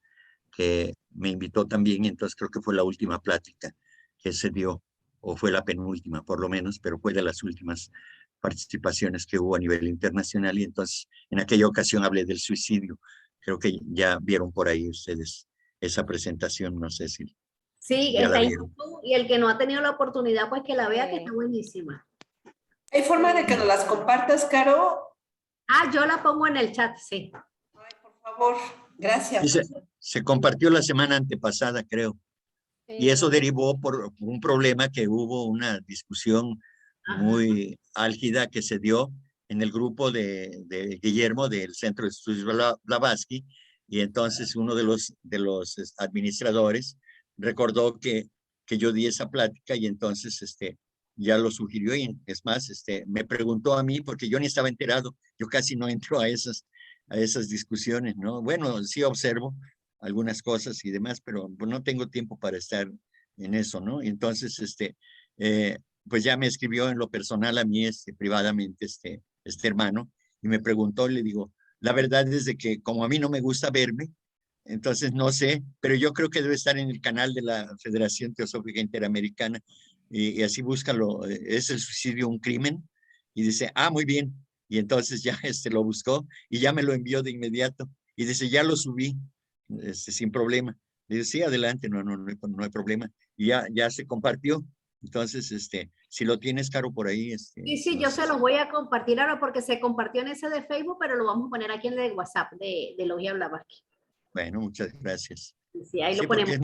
[SPEAKER 1] que me invitó también, y entonces creo que fue la última plática que se dio, o fue la penúltima por lo menos, pero fue de las últimas participaciones que hubo a nivel internacional, y entonces en aquella ocasión hablé del suicidio. Creo que ya vieron por ahí ustedes esa presentación, no sé si
[SPEAKER 2] Sí,
[SPEAKER 1] ya la
[SPEAKER 2] está en
[SPEAKER 1] vieron.
[SPEAKER 2] YouTube, y el que no ha tenido la oportunidad, pues que la vea, que está buenísima.
[SPEAKER 6] ¿Hay forma de que nos las compartas, Caro?
[SPEAKER 2] Ah, yo la pongo en el chat, sí.
[SPEAKER 6] Ay, por favor,
[SPEAKER 1] Sí,
[SPEAKER 6] gracias.
[SPEAKER 1] se compartió la semana antepasada, creo. Y eso derivó por un problema que hubo, una discusión
[SPEAKER 2] Ajá.
[SPEAKER 1] muy álgida que se dio en el grupo de Guillermo del Centro de Estudios Blavatsky, y entonces uno de los administradores recordó que yo di esa plática, y entonces ya lo sugirió, y es más, me preguntó a mí porque yo ni estaba enterado. Yo casi no entro a esas discusiones, ¿no? Bueno, sí observo algunas cosas y demás, pero pues, no tengo tiempo para estar en eso, ¿no? Y entonces, pues ya me escribió en lo personal a mí, privadamente, este hermano, y me preguntó, le digo, la verdad es de que como a mí no me gusta verme, entonces no sé, pero yo creo que debe estar en el canal de la Federación Teosófica Interamericana, y así búscalo, ¿es el suicidio un crimen? Y dice, ah, muy bien, y entonces ya lo buscó y ya me lo envió de inmediato, y dice, ya lo subí, sin problema. Le digo, sí, adelante, no hay problema. Y ya se compartió. Entonces, si lo tienes, Caro, por ahí.
[SPEAKER 2] Sí, sí, yo se los voy a compartir ahora porque se compartió en ese de Facebook, pero lo vamos a poner aquí en el de WhatsApp de Logia Blavatsky.
[SPEAKER 1] Bueno, muchas gracias.
[SPEAKER 2] Sí, ahí
[SPEAKER 1] Sí,
[SPEAKER 2] lo
[SPEAKER 1] porque
[SPEAKER 2] ponemos.
[SPEAKER 1] es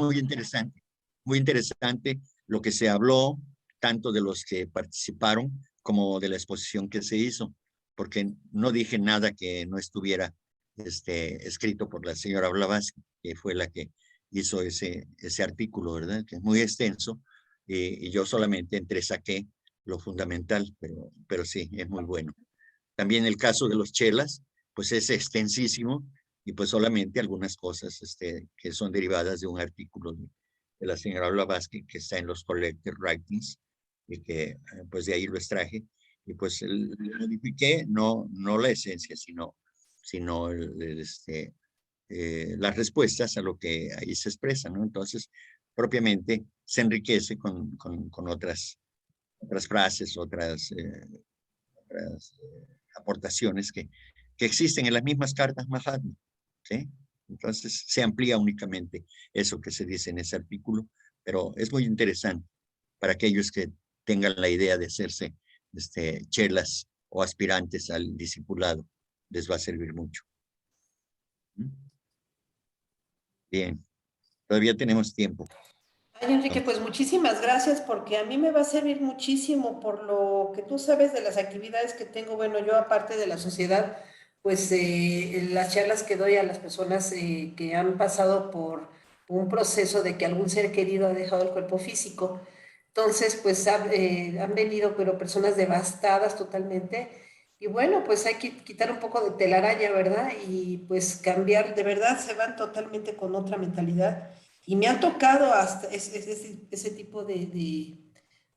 [SPEAKER 1] muy interesante lo que se habló, tanto de los que participaron como de la exposición que se hizo, porque no dije nada que no estuviera escrito por la señora Blavatsky, que fue la que hizo ese artículo, ¿verdad? Que es muy extenso, y yo solamente entresaqué lo fundamental, pero sí, es muy bueno. También el caso de los chelas, pues es extensísimo, y pues solamente algunas cosas que son derivadas de un artículo de la señora Blavatsky que está en los Collected Writings, y que pues de ahí lo extraje, y pues le modifiqué no la esencia, sino las respuestas a lo que ahí se expresa, ¿no? Entonces, propiamente se enriquece con otras frases, otras aportaciones que existen en las mismas cartas Mahatma, ¿sí? Entonces se amplía únicamente eso que se dice en ese artículo, pero es muy interesante para aquellos que tengan la idea de hacerse chelas o aspirantes al discipulado, les va a servir mucho. Bien, todavía tenemos tiempo.
[SPEAKER 6] Ay, Enrique, pues muchísimas gracias porque a mí me va a servir muchísimo por lo que tú sabes de las actividades que tengo. Bueno, yo aparte de la sociedad, pues las charlas que doy a las personas que han pasado por un proceso de que algún ser querido ha dejado el cuerpo físico. Entonces, pues han venido, pero personas devastadas totalmente. Y bueno, pues hay que quitar un poco de telaraña, ¿verdad? Y pues cambiar, de verdad, se van totalmente con otra mentalidad. Y me han tocado hasta ese tipo de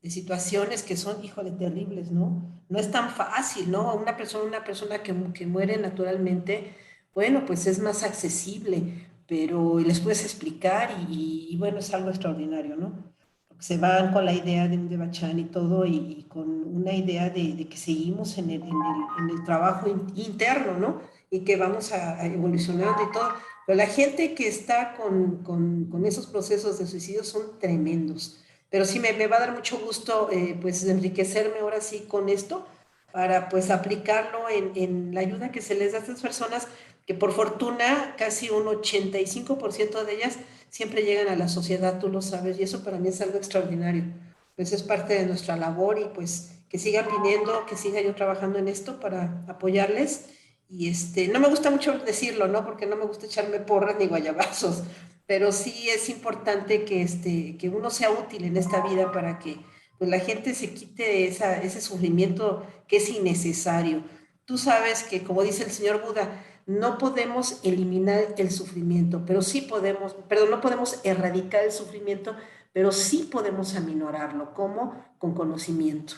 [SPEAKER 6] situaciones que son, híjole, terribles, ¿no? No es tan fácil, ¿no? Una persona que muere naturalmente, bueno, pues es más accesible, pero les puedes explicar y bueno, es algo extraordinario, ¿no? Porque se van con la idea de un Devachan y todo y con una idea de que seguimos en el trabajo interno, ¿no? Y que vamos a evolucionando y todo. Pero la gente que está con esos procesos de suicidio son tremendos. Pero sí me va a dar mucho gusto pues enriquecerme ahora sí con esto para pues aplicarlo en la ayuda que se les da a estas personas que por fortuna casi un 85% de ellas siempre llegan a la sociedad, tú lo sabes, y eso para mí es algo extraordinario. Pues es parte de nuestra labor y pues que sigan viniendo, que siga yo trabajando en esto para apoyarles. Y no me gusta mucho decirlo, ¿no? Porque no me gusta echarme porras ni guayabazos, pero sí es importante que uno sea útil en esta vida para que pues, la gente se quite ese sufrimiento que es innecesario. Tú sabes que, como dice el señor Buda, no podemos eliminar el sufrimiento, pero sí podemos, perdón, no podemos erradicar el sufrimiento, pero sí podemos aminorarlo. ¿Cómo? Con conocimiento.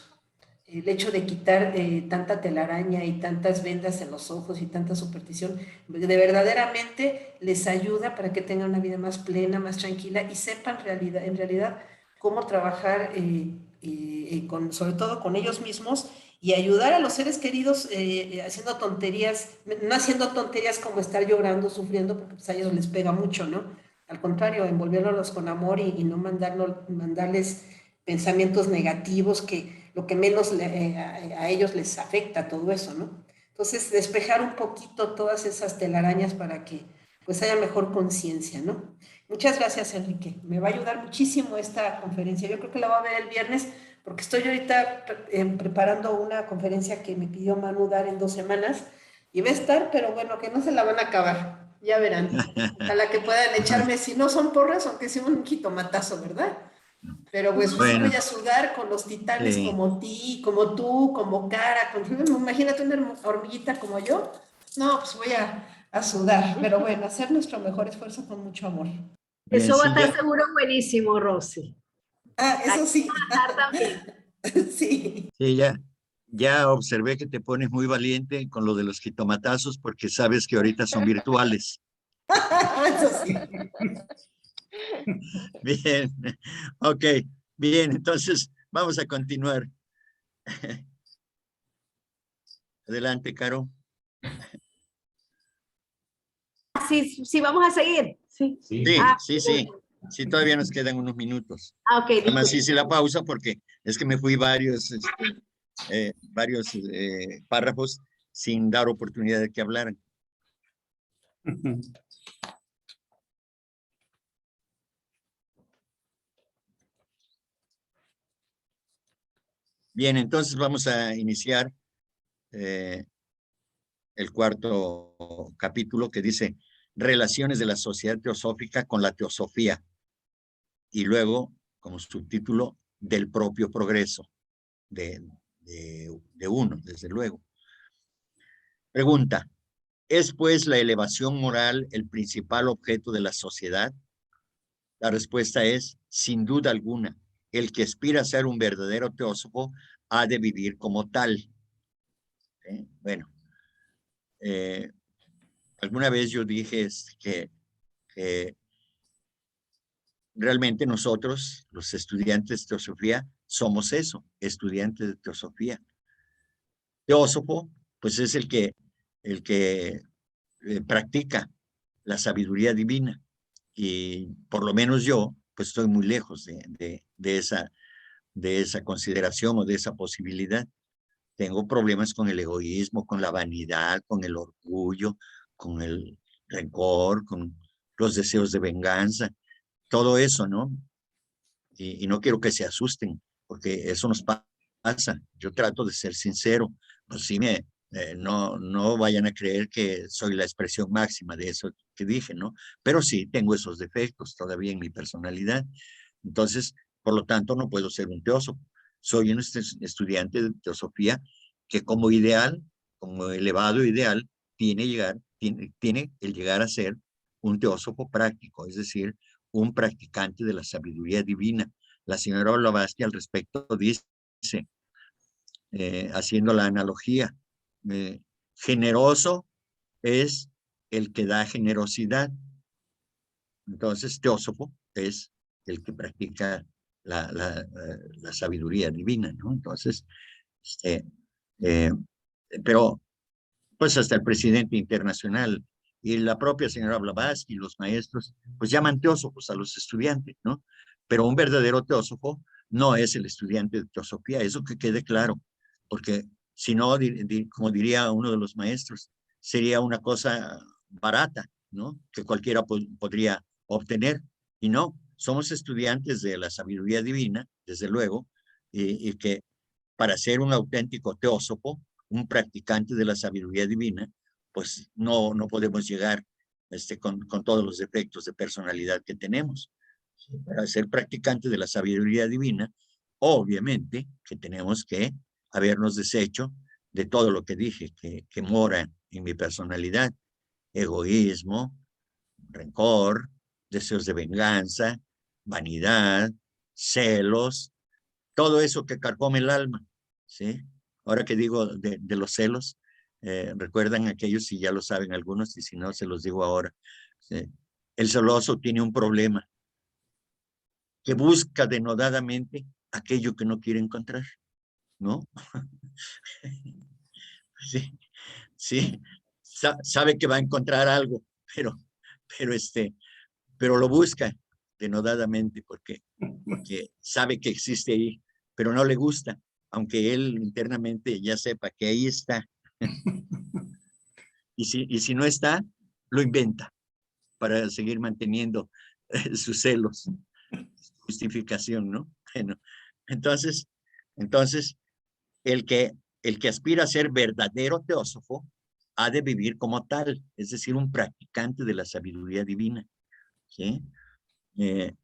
[SPEAKER 6] el hecho de quitar tanta telaraña y tantas vendas en los ojos y tanta superstición, de verdaderamente les ayuda para que tengan una vida más plena, más tranquila y sepan en realidad cómo trabajar sobre todo con ellos mismos y ayudar a los seres queridos haciendo tonterías, no haciendo tonterías como estar llorando, sufriendo, porque pues, a ellos les pega mucho, ¿no? Al contrario, envolverlos con amor y no mandarles pensamientos negativos que lo que menos a ellos les afecta todo eso, ¿no? Entonces, despejar un poquito todas esas telarañas para que pues haya mejor conciencia, ¿no? Muchas gracias, Enrique. Me va a ayudar muchísimo esta conferencia. Yo creo que la voy a ver el viernes porque estoy ahorita preparando una conferencia que me pidió Manu dar en 2 semanas y va a estar, pero bueno, que no se la van a acabar. Ya verán. Ojalá que puedan echarme, si no son porras, aunque sea un jitomatazo, ¿verdad? Pero pues sí
[SPEAKER 1] Bueno,
[SPEAKER 6] voy a sudar con los titanes
[SPEAKER 1] sí,
[SPEAKER 6] como ti, como tú, como Cara. Imagínate una hormiguita como yo. No, pues voy a sudar. Pero bueno, hacer nuestro mejor esfuerzo con mucho amor.
[SPEAKER 1] bien,
[SPEAKER 2] Eso va a
[SPEAKER 1] sí,
[SPEAKER 2] estar seguro buenísimo, Rosy.
[SPEAKER 6] Ah,
[SPEAKER 2] Hay
[SPEAKER 6] eso
[SPEAKER 2] que
[SPEAKER 6] sí.
[SPEAKER 2] trabajar también.
[SPEAKER 6] Sí.
[SPEAKER 1] sí, ya observé que te pones muy valiente con lo de los jitomatazos porque sabes que ahorita son virtuales.
[SPEAKER 6] Eso sí.
[SPEAKER 1] Bien, ok, bien, entonces vamos a continuar. Adelante, Caro.
[SPEAKER 2] Sí, sí, vamos a seguir. Sí.
[SPEAKER 3] Sí.
[SPEAKER 1] Sí,
[SPEAKER 2] Ah,
[SPEAKER 1] sí, sí, sí, todavía nos quedan unos minutos.
[SPEAKER 2] ok,
[SPEAKER 1] Nada más
[SPEAKER 2] disculpe.
[SPEAKER 1] hice la pausa porque es que me fui varios párrafos sin dar oportunidad de que hablaran. Bien, entonces vamos a iniciar el 4º capítulo que dice Relaciones de la sociedad teosófica con la teosofía. Y luego, como subtítulo, del propio progreso de uno, desde luego. Pregunta, ¿es pues la elevación moral el principal objeto de la sociedad? La respuesta es, sin duda alguna, el que aspira a ser un verdadero teósofo ha de vivir como tal. Bueno, alguna vez yo dije que realmente nosotros, los estudiantes de teosofía, somos eso, estudiantes de teosofía. Teósofo, pues es el que practica la sabiduría divina. Y por lo menos yo, pues estoy muy lejos de esa consideración o de esa posibilidad. Tengo problemas con el egoísmo, con la vanidad, con el orgullo, con el rencor, con los deseos de venganza, todo eso, ¿no? Y no quiero que se asusten, porque eso nos pasa. Yo trato de ser sincero, pues sí no vayan a creer que soy la expresión máxima de eso que dije, ¿no? Pero sí tengo esos defectos todavía en mi personalidad. Entonces, por lo tanto, no puedo ser un teósofo. Soy un estudiante de teosofía que como ideal, como elevado ideal, tiene el llegar a ser un teósofo práctico, es decir, un practicante de la sabiduría divina. La señora Blavatsky al respecto dice, haciendo la analogía, generoso es el que da generosidad. Entonces, teósofo es el que practica la sabiduría divina, ¿no? Entonces, eh, pero pues hasta el presidente internacional y la propia señora Blavatsky y los maestros, pues llaman teósofos a los estudiantes, ¿no? Pero un verdadero teósofo no es el estudiante de teosofía, eso que quede claro, porque si no, como diría uno de los maestros, sería una cosa barata, ¿no? Que cualquiera podría obtener, y no, somos estudiantes de la sabiduría divina, desde luego, y que para ser un auténtico teósofo, un practicante de la sabiduría divina, pues no podemos llegar con todos los defectos de personalidad que tenemos. Para ser practicante de la sabiduría divina, obviamente que tenemos que habernos deshecho de todo lo que dije, que mora en mi personalidad, egoísmo, rencor, deseos de venganza, vanidad, celos, todo eso que carcome el alma. ¿sí? Ahora que digo de los celos, recuerdan aquellos, si ya lo saben algunos, y si no, se los digo ahora. ¿Sí? El celoso tiene un problema, que busca denodadamente aquello que no quiere encontrar, ¿no? Sí, sí, sabe que va a encontrar algo, pero lo busca denodadamente porque sabe que existe ahí, pero no le gusta, aunque él internamente ya sepa que ahí está. Y si no está, lo inventa para seguir manteniendo sus celos, justificación, ¿no? Bueno, entonces, el que aspira a ser verdadero teósofo ha de vivir como tal, es decir, un practicante de la sabiduría divina, ¿sí? E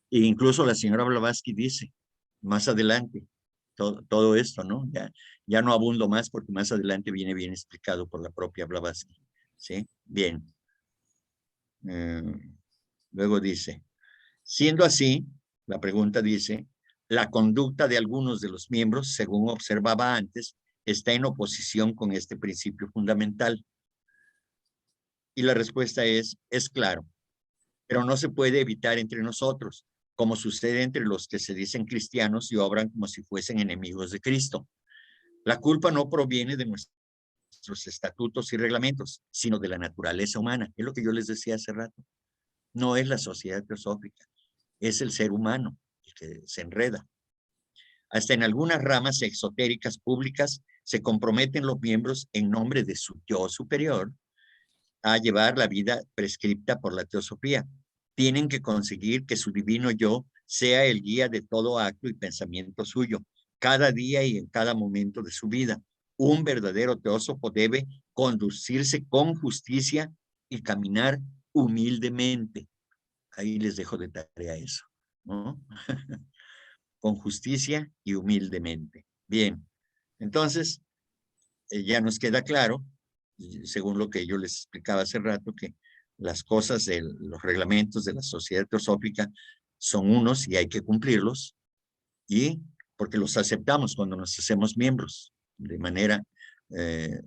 [SPEAKER 1] incluso la señora Blavatsky dice, más adelante, todo esto, ¿no? Ya no abundo más porque más adelante viene bien explicado por la propia Blavatsky, ¿sí? Bien. Luego dice, siendo así, la pregunta dice, la conducta de algunos de los miembros, según observaba antes, está en oposición con este principio fundamental. Y la respuesta es claro, pero no se puede evitar entre nosotros, como sucede entre los que se dicen cristianos y obran como si fuesen enemigos de Cristo. La culpa no proviene de nuestros estatutos y reglamentos, sino de la naturaleza humana. Es lo que yo les decía hace rato. No es la sociedad teosófica, es el ser humano el que se enreda. Hasta en algunas ramas exotéricas públicas se comprometen los miembros en nombre de su yo superior a llevar la vida prescripta por la teosofía. Tienen que conseguir que su divino yo sea el guía de todo acto y pensamiento suyo, cada día y en cada momento de su vida. Un verdadero teósofo debe conducirse con justicia y caminar humildemente. Ahí les dejo de tarea eso, ¿no? Con justicia y humildemente. Bien, entonces ya nos queda claro, según lo que yo les explicaba hace rato, que las cosas de los reglamentos de la sociedad teosófica son unos y hay que cumplirlos, y porque los aceptamos cuando nos hacemos miembros de manera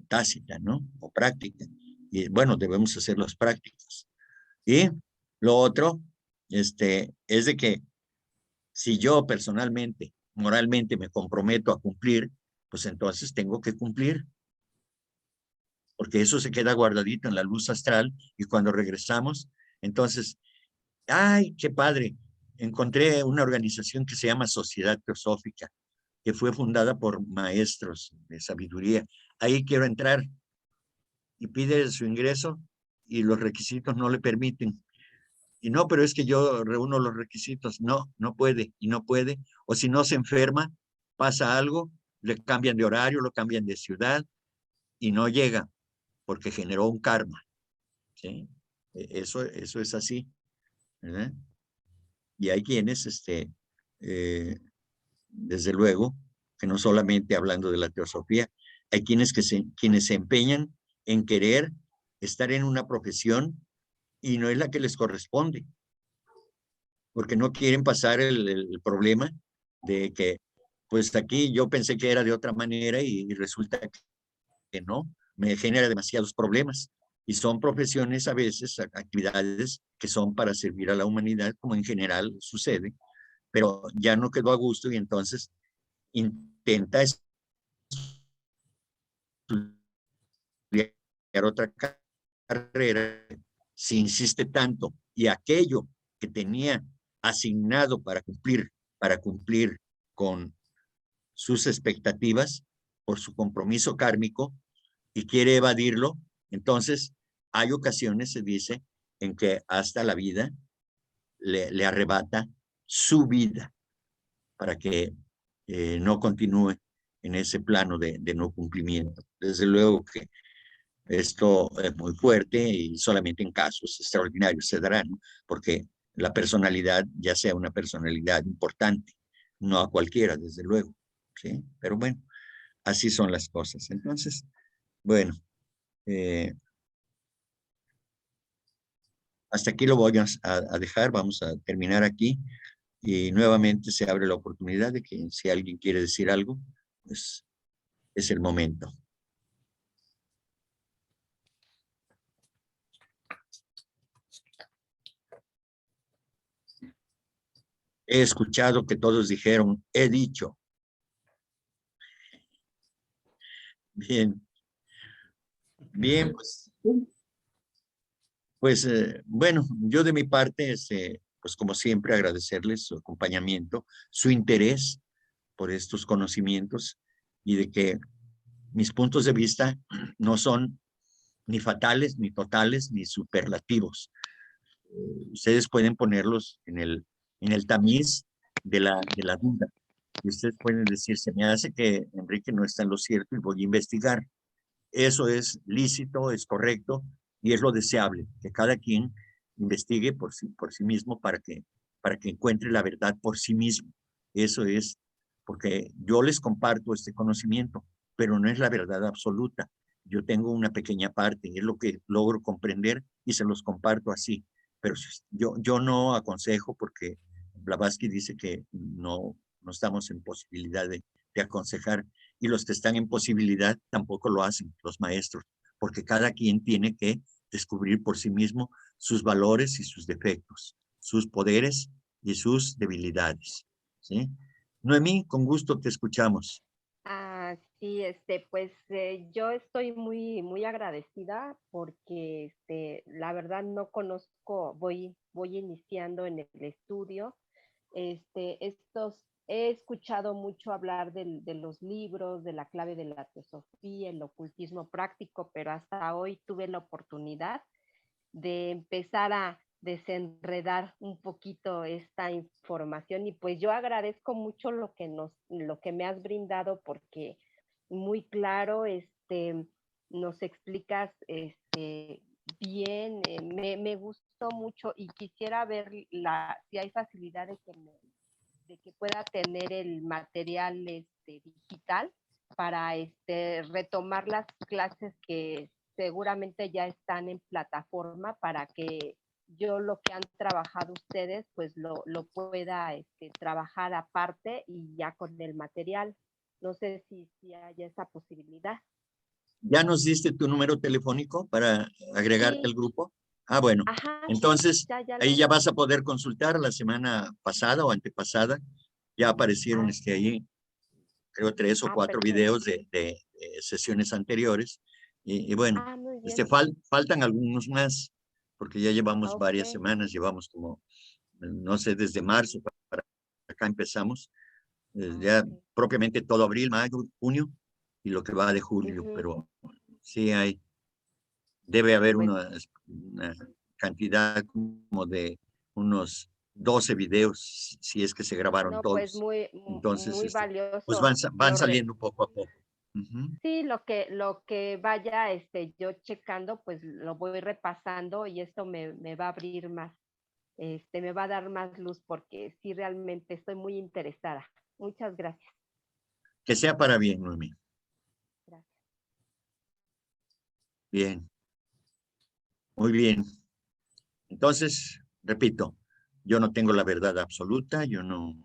[SPEAKER 1] tácita, ¿no? O práctica. Y bueno, debemos hacerlos prácticos. Y lo otro, es de que si yo personalmente, moralmente me comprometo a cumplir, pues entonces tengo que cumplir, porque eso se queda guardadito en la luz astral y cuando regresamos, entonces, ¡ay, qué padre! Encontré una organización que se llama Sociedad Teosófica, que fue fundada por maestros de sabiduría. Ahí quiero entrar y pide su ingreso y los requisitos no le permiten. Y no, pero es que yo reúno los requisitos. No, no puede y no puede. O si no se enferma, pasa algo, le cambian de horario, lo cambian de ciudad y no llega porque generó un karma. ¿Sí? Eso es así, ¿verdad? Y hay quienes, desde luego, que no solamente hablando de la teosofía, hay quienes se empeñan en querer estar en una profesión y no es la que les corresponde, porque no quieren pasar el problema de que, pues aquí yo pensé que era de otra manera y resulta que no, me genera demasiados problemas. Y son profesiones a veces, actividades que son para servir a la humanidad, como en general sucede, pero ya no quedó a gusto y entonces intenta estudiar otra carrera, se insiste tanto y aquello que tenía asignado para cumplir con sus expectativas por su compromiso kármico y quiere evadirlo, entonces hay ocasiones, se dice, en que hasta la vida le arrebata su vida para que no continúe en ese plano de no cumplimiento. Desde luego que esto es muy fuerte y solamente en casos extraordinarios se dará, ¿no? Porque la personalidad, ya sea una personalidad importante, no a cualquiera, desde luego, ¿sí? Pero bueno, así son las cosas. Entonces, bueno, hasta aquí lo voy a dejar, vamos a terminar aquí y nuevamente se abre la oportunidad de que si alguien quiere decir algo, pues es el momento. He escuchado que todos dijeron, he dicho. Bien. Bien, pues bueno, yo de mi parte, pues como siempre, agradecerles su acompañamiento, su interés por estos conocimientos y de que mis puntos de vista no son ni fatales, ni totales, ni superlativos. Ustedes pueden ponerlos en el tamiz de la duda. Y ustedes pueden decir, se me hace que Enrique no está en lo cierto y voy a investigar. Eso es lícito, es correcto y es lo deseable, que cada quien investigue por sí mismo para que encuentre la verdad por sí mismo. Eso es, porque yo les comparto este conocimiento, pero no es la verdad absoluta. Yo tengo una pequeña parte, es lo que logro comprender y se los comparto así. Pero yo no aconsejo porque Blavatsky dice que no estamos en posibilidad de aconsejar, y los que están en posibilidad tampoco lo hacen, los maestros, porque cada quien tiene que descubrir por sí mismo sus valores y sus defectos, sus poderes y sus debilidades. ¿Sí? Noemí, con gusto te escuchamos.
[SPEAKER 7] Sí, pues yo estoy muy agradecida porque la verdad no conozco, voy iniciando en el estudio. He escuchado mucho hablar de los libros, de la clave de la teosofía, el ocultismo práctico, pero hasta hoy tuve la oportunidad de empezar a desenredar un poquito esta información y pues yo agradezco mucho lo que me has brindado porque muy claro, nos explicas bien, me gustó mucho y quisiera ver si hay facilidad de que pueda tener el material digital para retomar las clases que seguramente ya están en plataforma para que yo lo que han trabajado ustedes pues lo pueda trabajar aparte y ya con el material. No sé si hay esa posibilidad.
[SPEAKER 1] ¿Ya nos diste tu número telefónico para agregarte al grupo? Ah, bueno.
[SPEAKER 7] Ajá,
[SPEAKER 1] Entonces, ahí ya
[SPEAKER 7] lo...
[SPEAKER 1] vas a poder consultar. La semana pasada o antepasada ya aparecieron ahí, creo, 3 o 4
[SPEAKER 7] perfecto.
[SPEAKER 1] videos de sesiones anteriores. Y bueno,
[SPEAKER 7] Muy bien.
[SPEAKER 1] faltan algunos más, porque ya llevamos varias
[SPEAKER 7] Okay.
[SPEAKER 1] semanas, llevamos como, no sé, desde marzo para acá empezamos. Ya
[SPEAKER 7] Okay.
[SPEAKER 1] propiamente todo abril, mayo, junio y lo que va de julio, pero sí debe haber
[SPEAKER 7] Pues,
[SPEAKER 1] una cantidad como de unos 12 videos, si es que se grabaron
[SPEAKER 7] no, pues
[SPEAKER 1] todos. Entonces,
[SPEAKER 7] muy
[SPEAKER 1] pues
[SPEAKER 7] valioso.
[SPEAKER 1] van saliendo poco a poco.
[SPEAKER 7] Sí, lo que vaya yo checando, pues lo voy repasando y esto me va a abrir más, me va a dar más luz porque sí realmente estoy muy interesada. Muchas gracias.
[SPEAKER 1] Que sea para bien, Noemí.
[SPEAKER 7] Gracias.
[SPEAKER 1] Bien. Muy bien. Entonces, repito, yo no tengo la verdad absoluta, yo no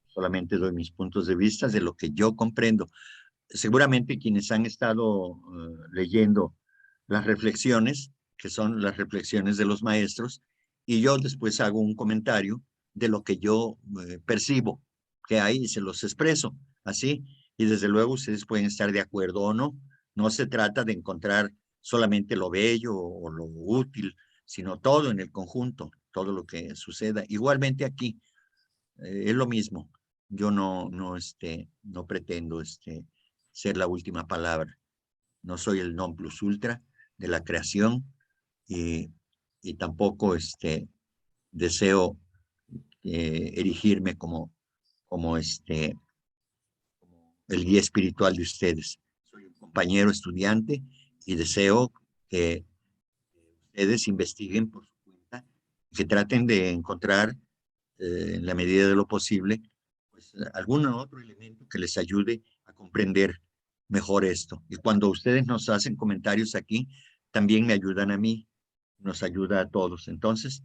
[SPEAKER 1] solamente doy mis puntos de vista de lo que yo comprendo. Seguramente quienes han estado leyendo las reflexiones, que son las reflexiones de los maestros, y yo después hago un comentario de lo que yo percibo que hay y se los expreso, así, y desde luego ustedes pueden estar de acuerdo o no. No se trata de encontrar solamente lo bello o lo útil, sino todo en el conjunto, todo lo que suceda. Igualmente aquí es lo mismo. Yo no pretendo ser la última palabra. No soy el non plus ultra de la creación y tampoco deseo erigirme como el guía espiritual de ustedes. Soy un compañero estudiante y deseo que ustedes investiguen por su cuenta, que traten de encontrar en la medida de lo posible pues, algún otro elemento que les ayude a comprender mejor esto. Y cuando ustedes nos hacen comentarios aquí, también me ayudan a mí, nos ayuda a todos. Entonces,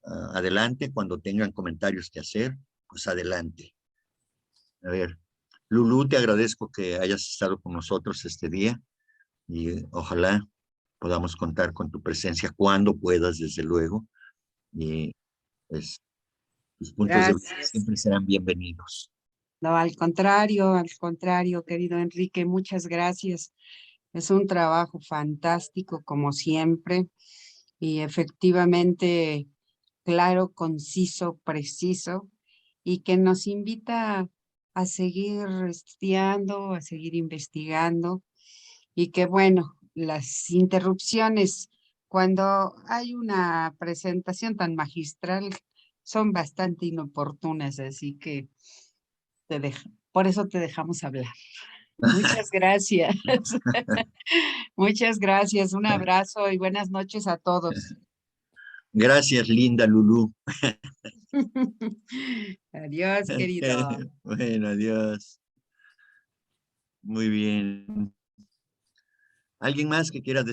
[SPEAKER 1] adelante, cuando tengan comentarios que hacer, pues adelante. A ver, Lulú, te agradezco que hayas estado con nosotros este día y ojalá podamos contar con tu presencia cuando puedas, desde luego. Y pues tus puntos de vista
[SPEAKER 8] Gracias.
[SPEAKER 1] siempre serán bienvenidos.
[SPEAKER 8] No, al contrario, querido Enrique, muchas gracias. Es un trabajo fantástico, como siempre, y efectivamente claro, conciso, preciso, y que nos invita a seguir estudiando, a seguir investigando, y que bueno, las interrupciones cuando hay una presentación tan magistral son bastante inoportunas, así que por eso te dejamos hablar. Muchas gracias. Muchas gracias. Un abrazo y buenas noches a todos.
[SPEAKER 1] Gracias, linda Lulú.
[SPEAKER 8] Adiós, querido.
[SPEAKER 1] Bueno, adiós. Muy bien. ¿Alguien más que quiera decir?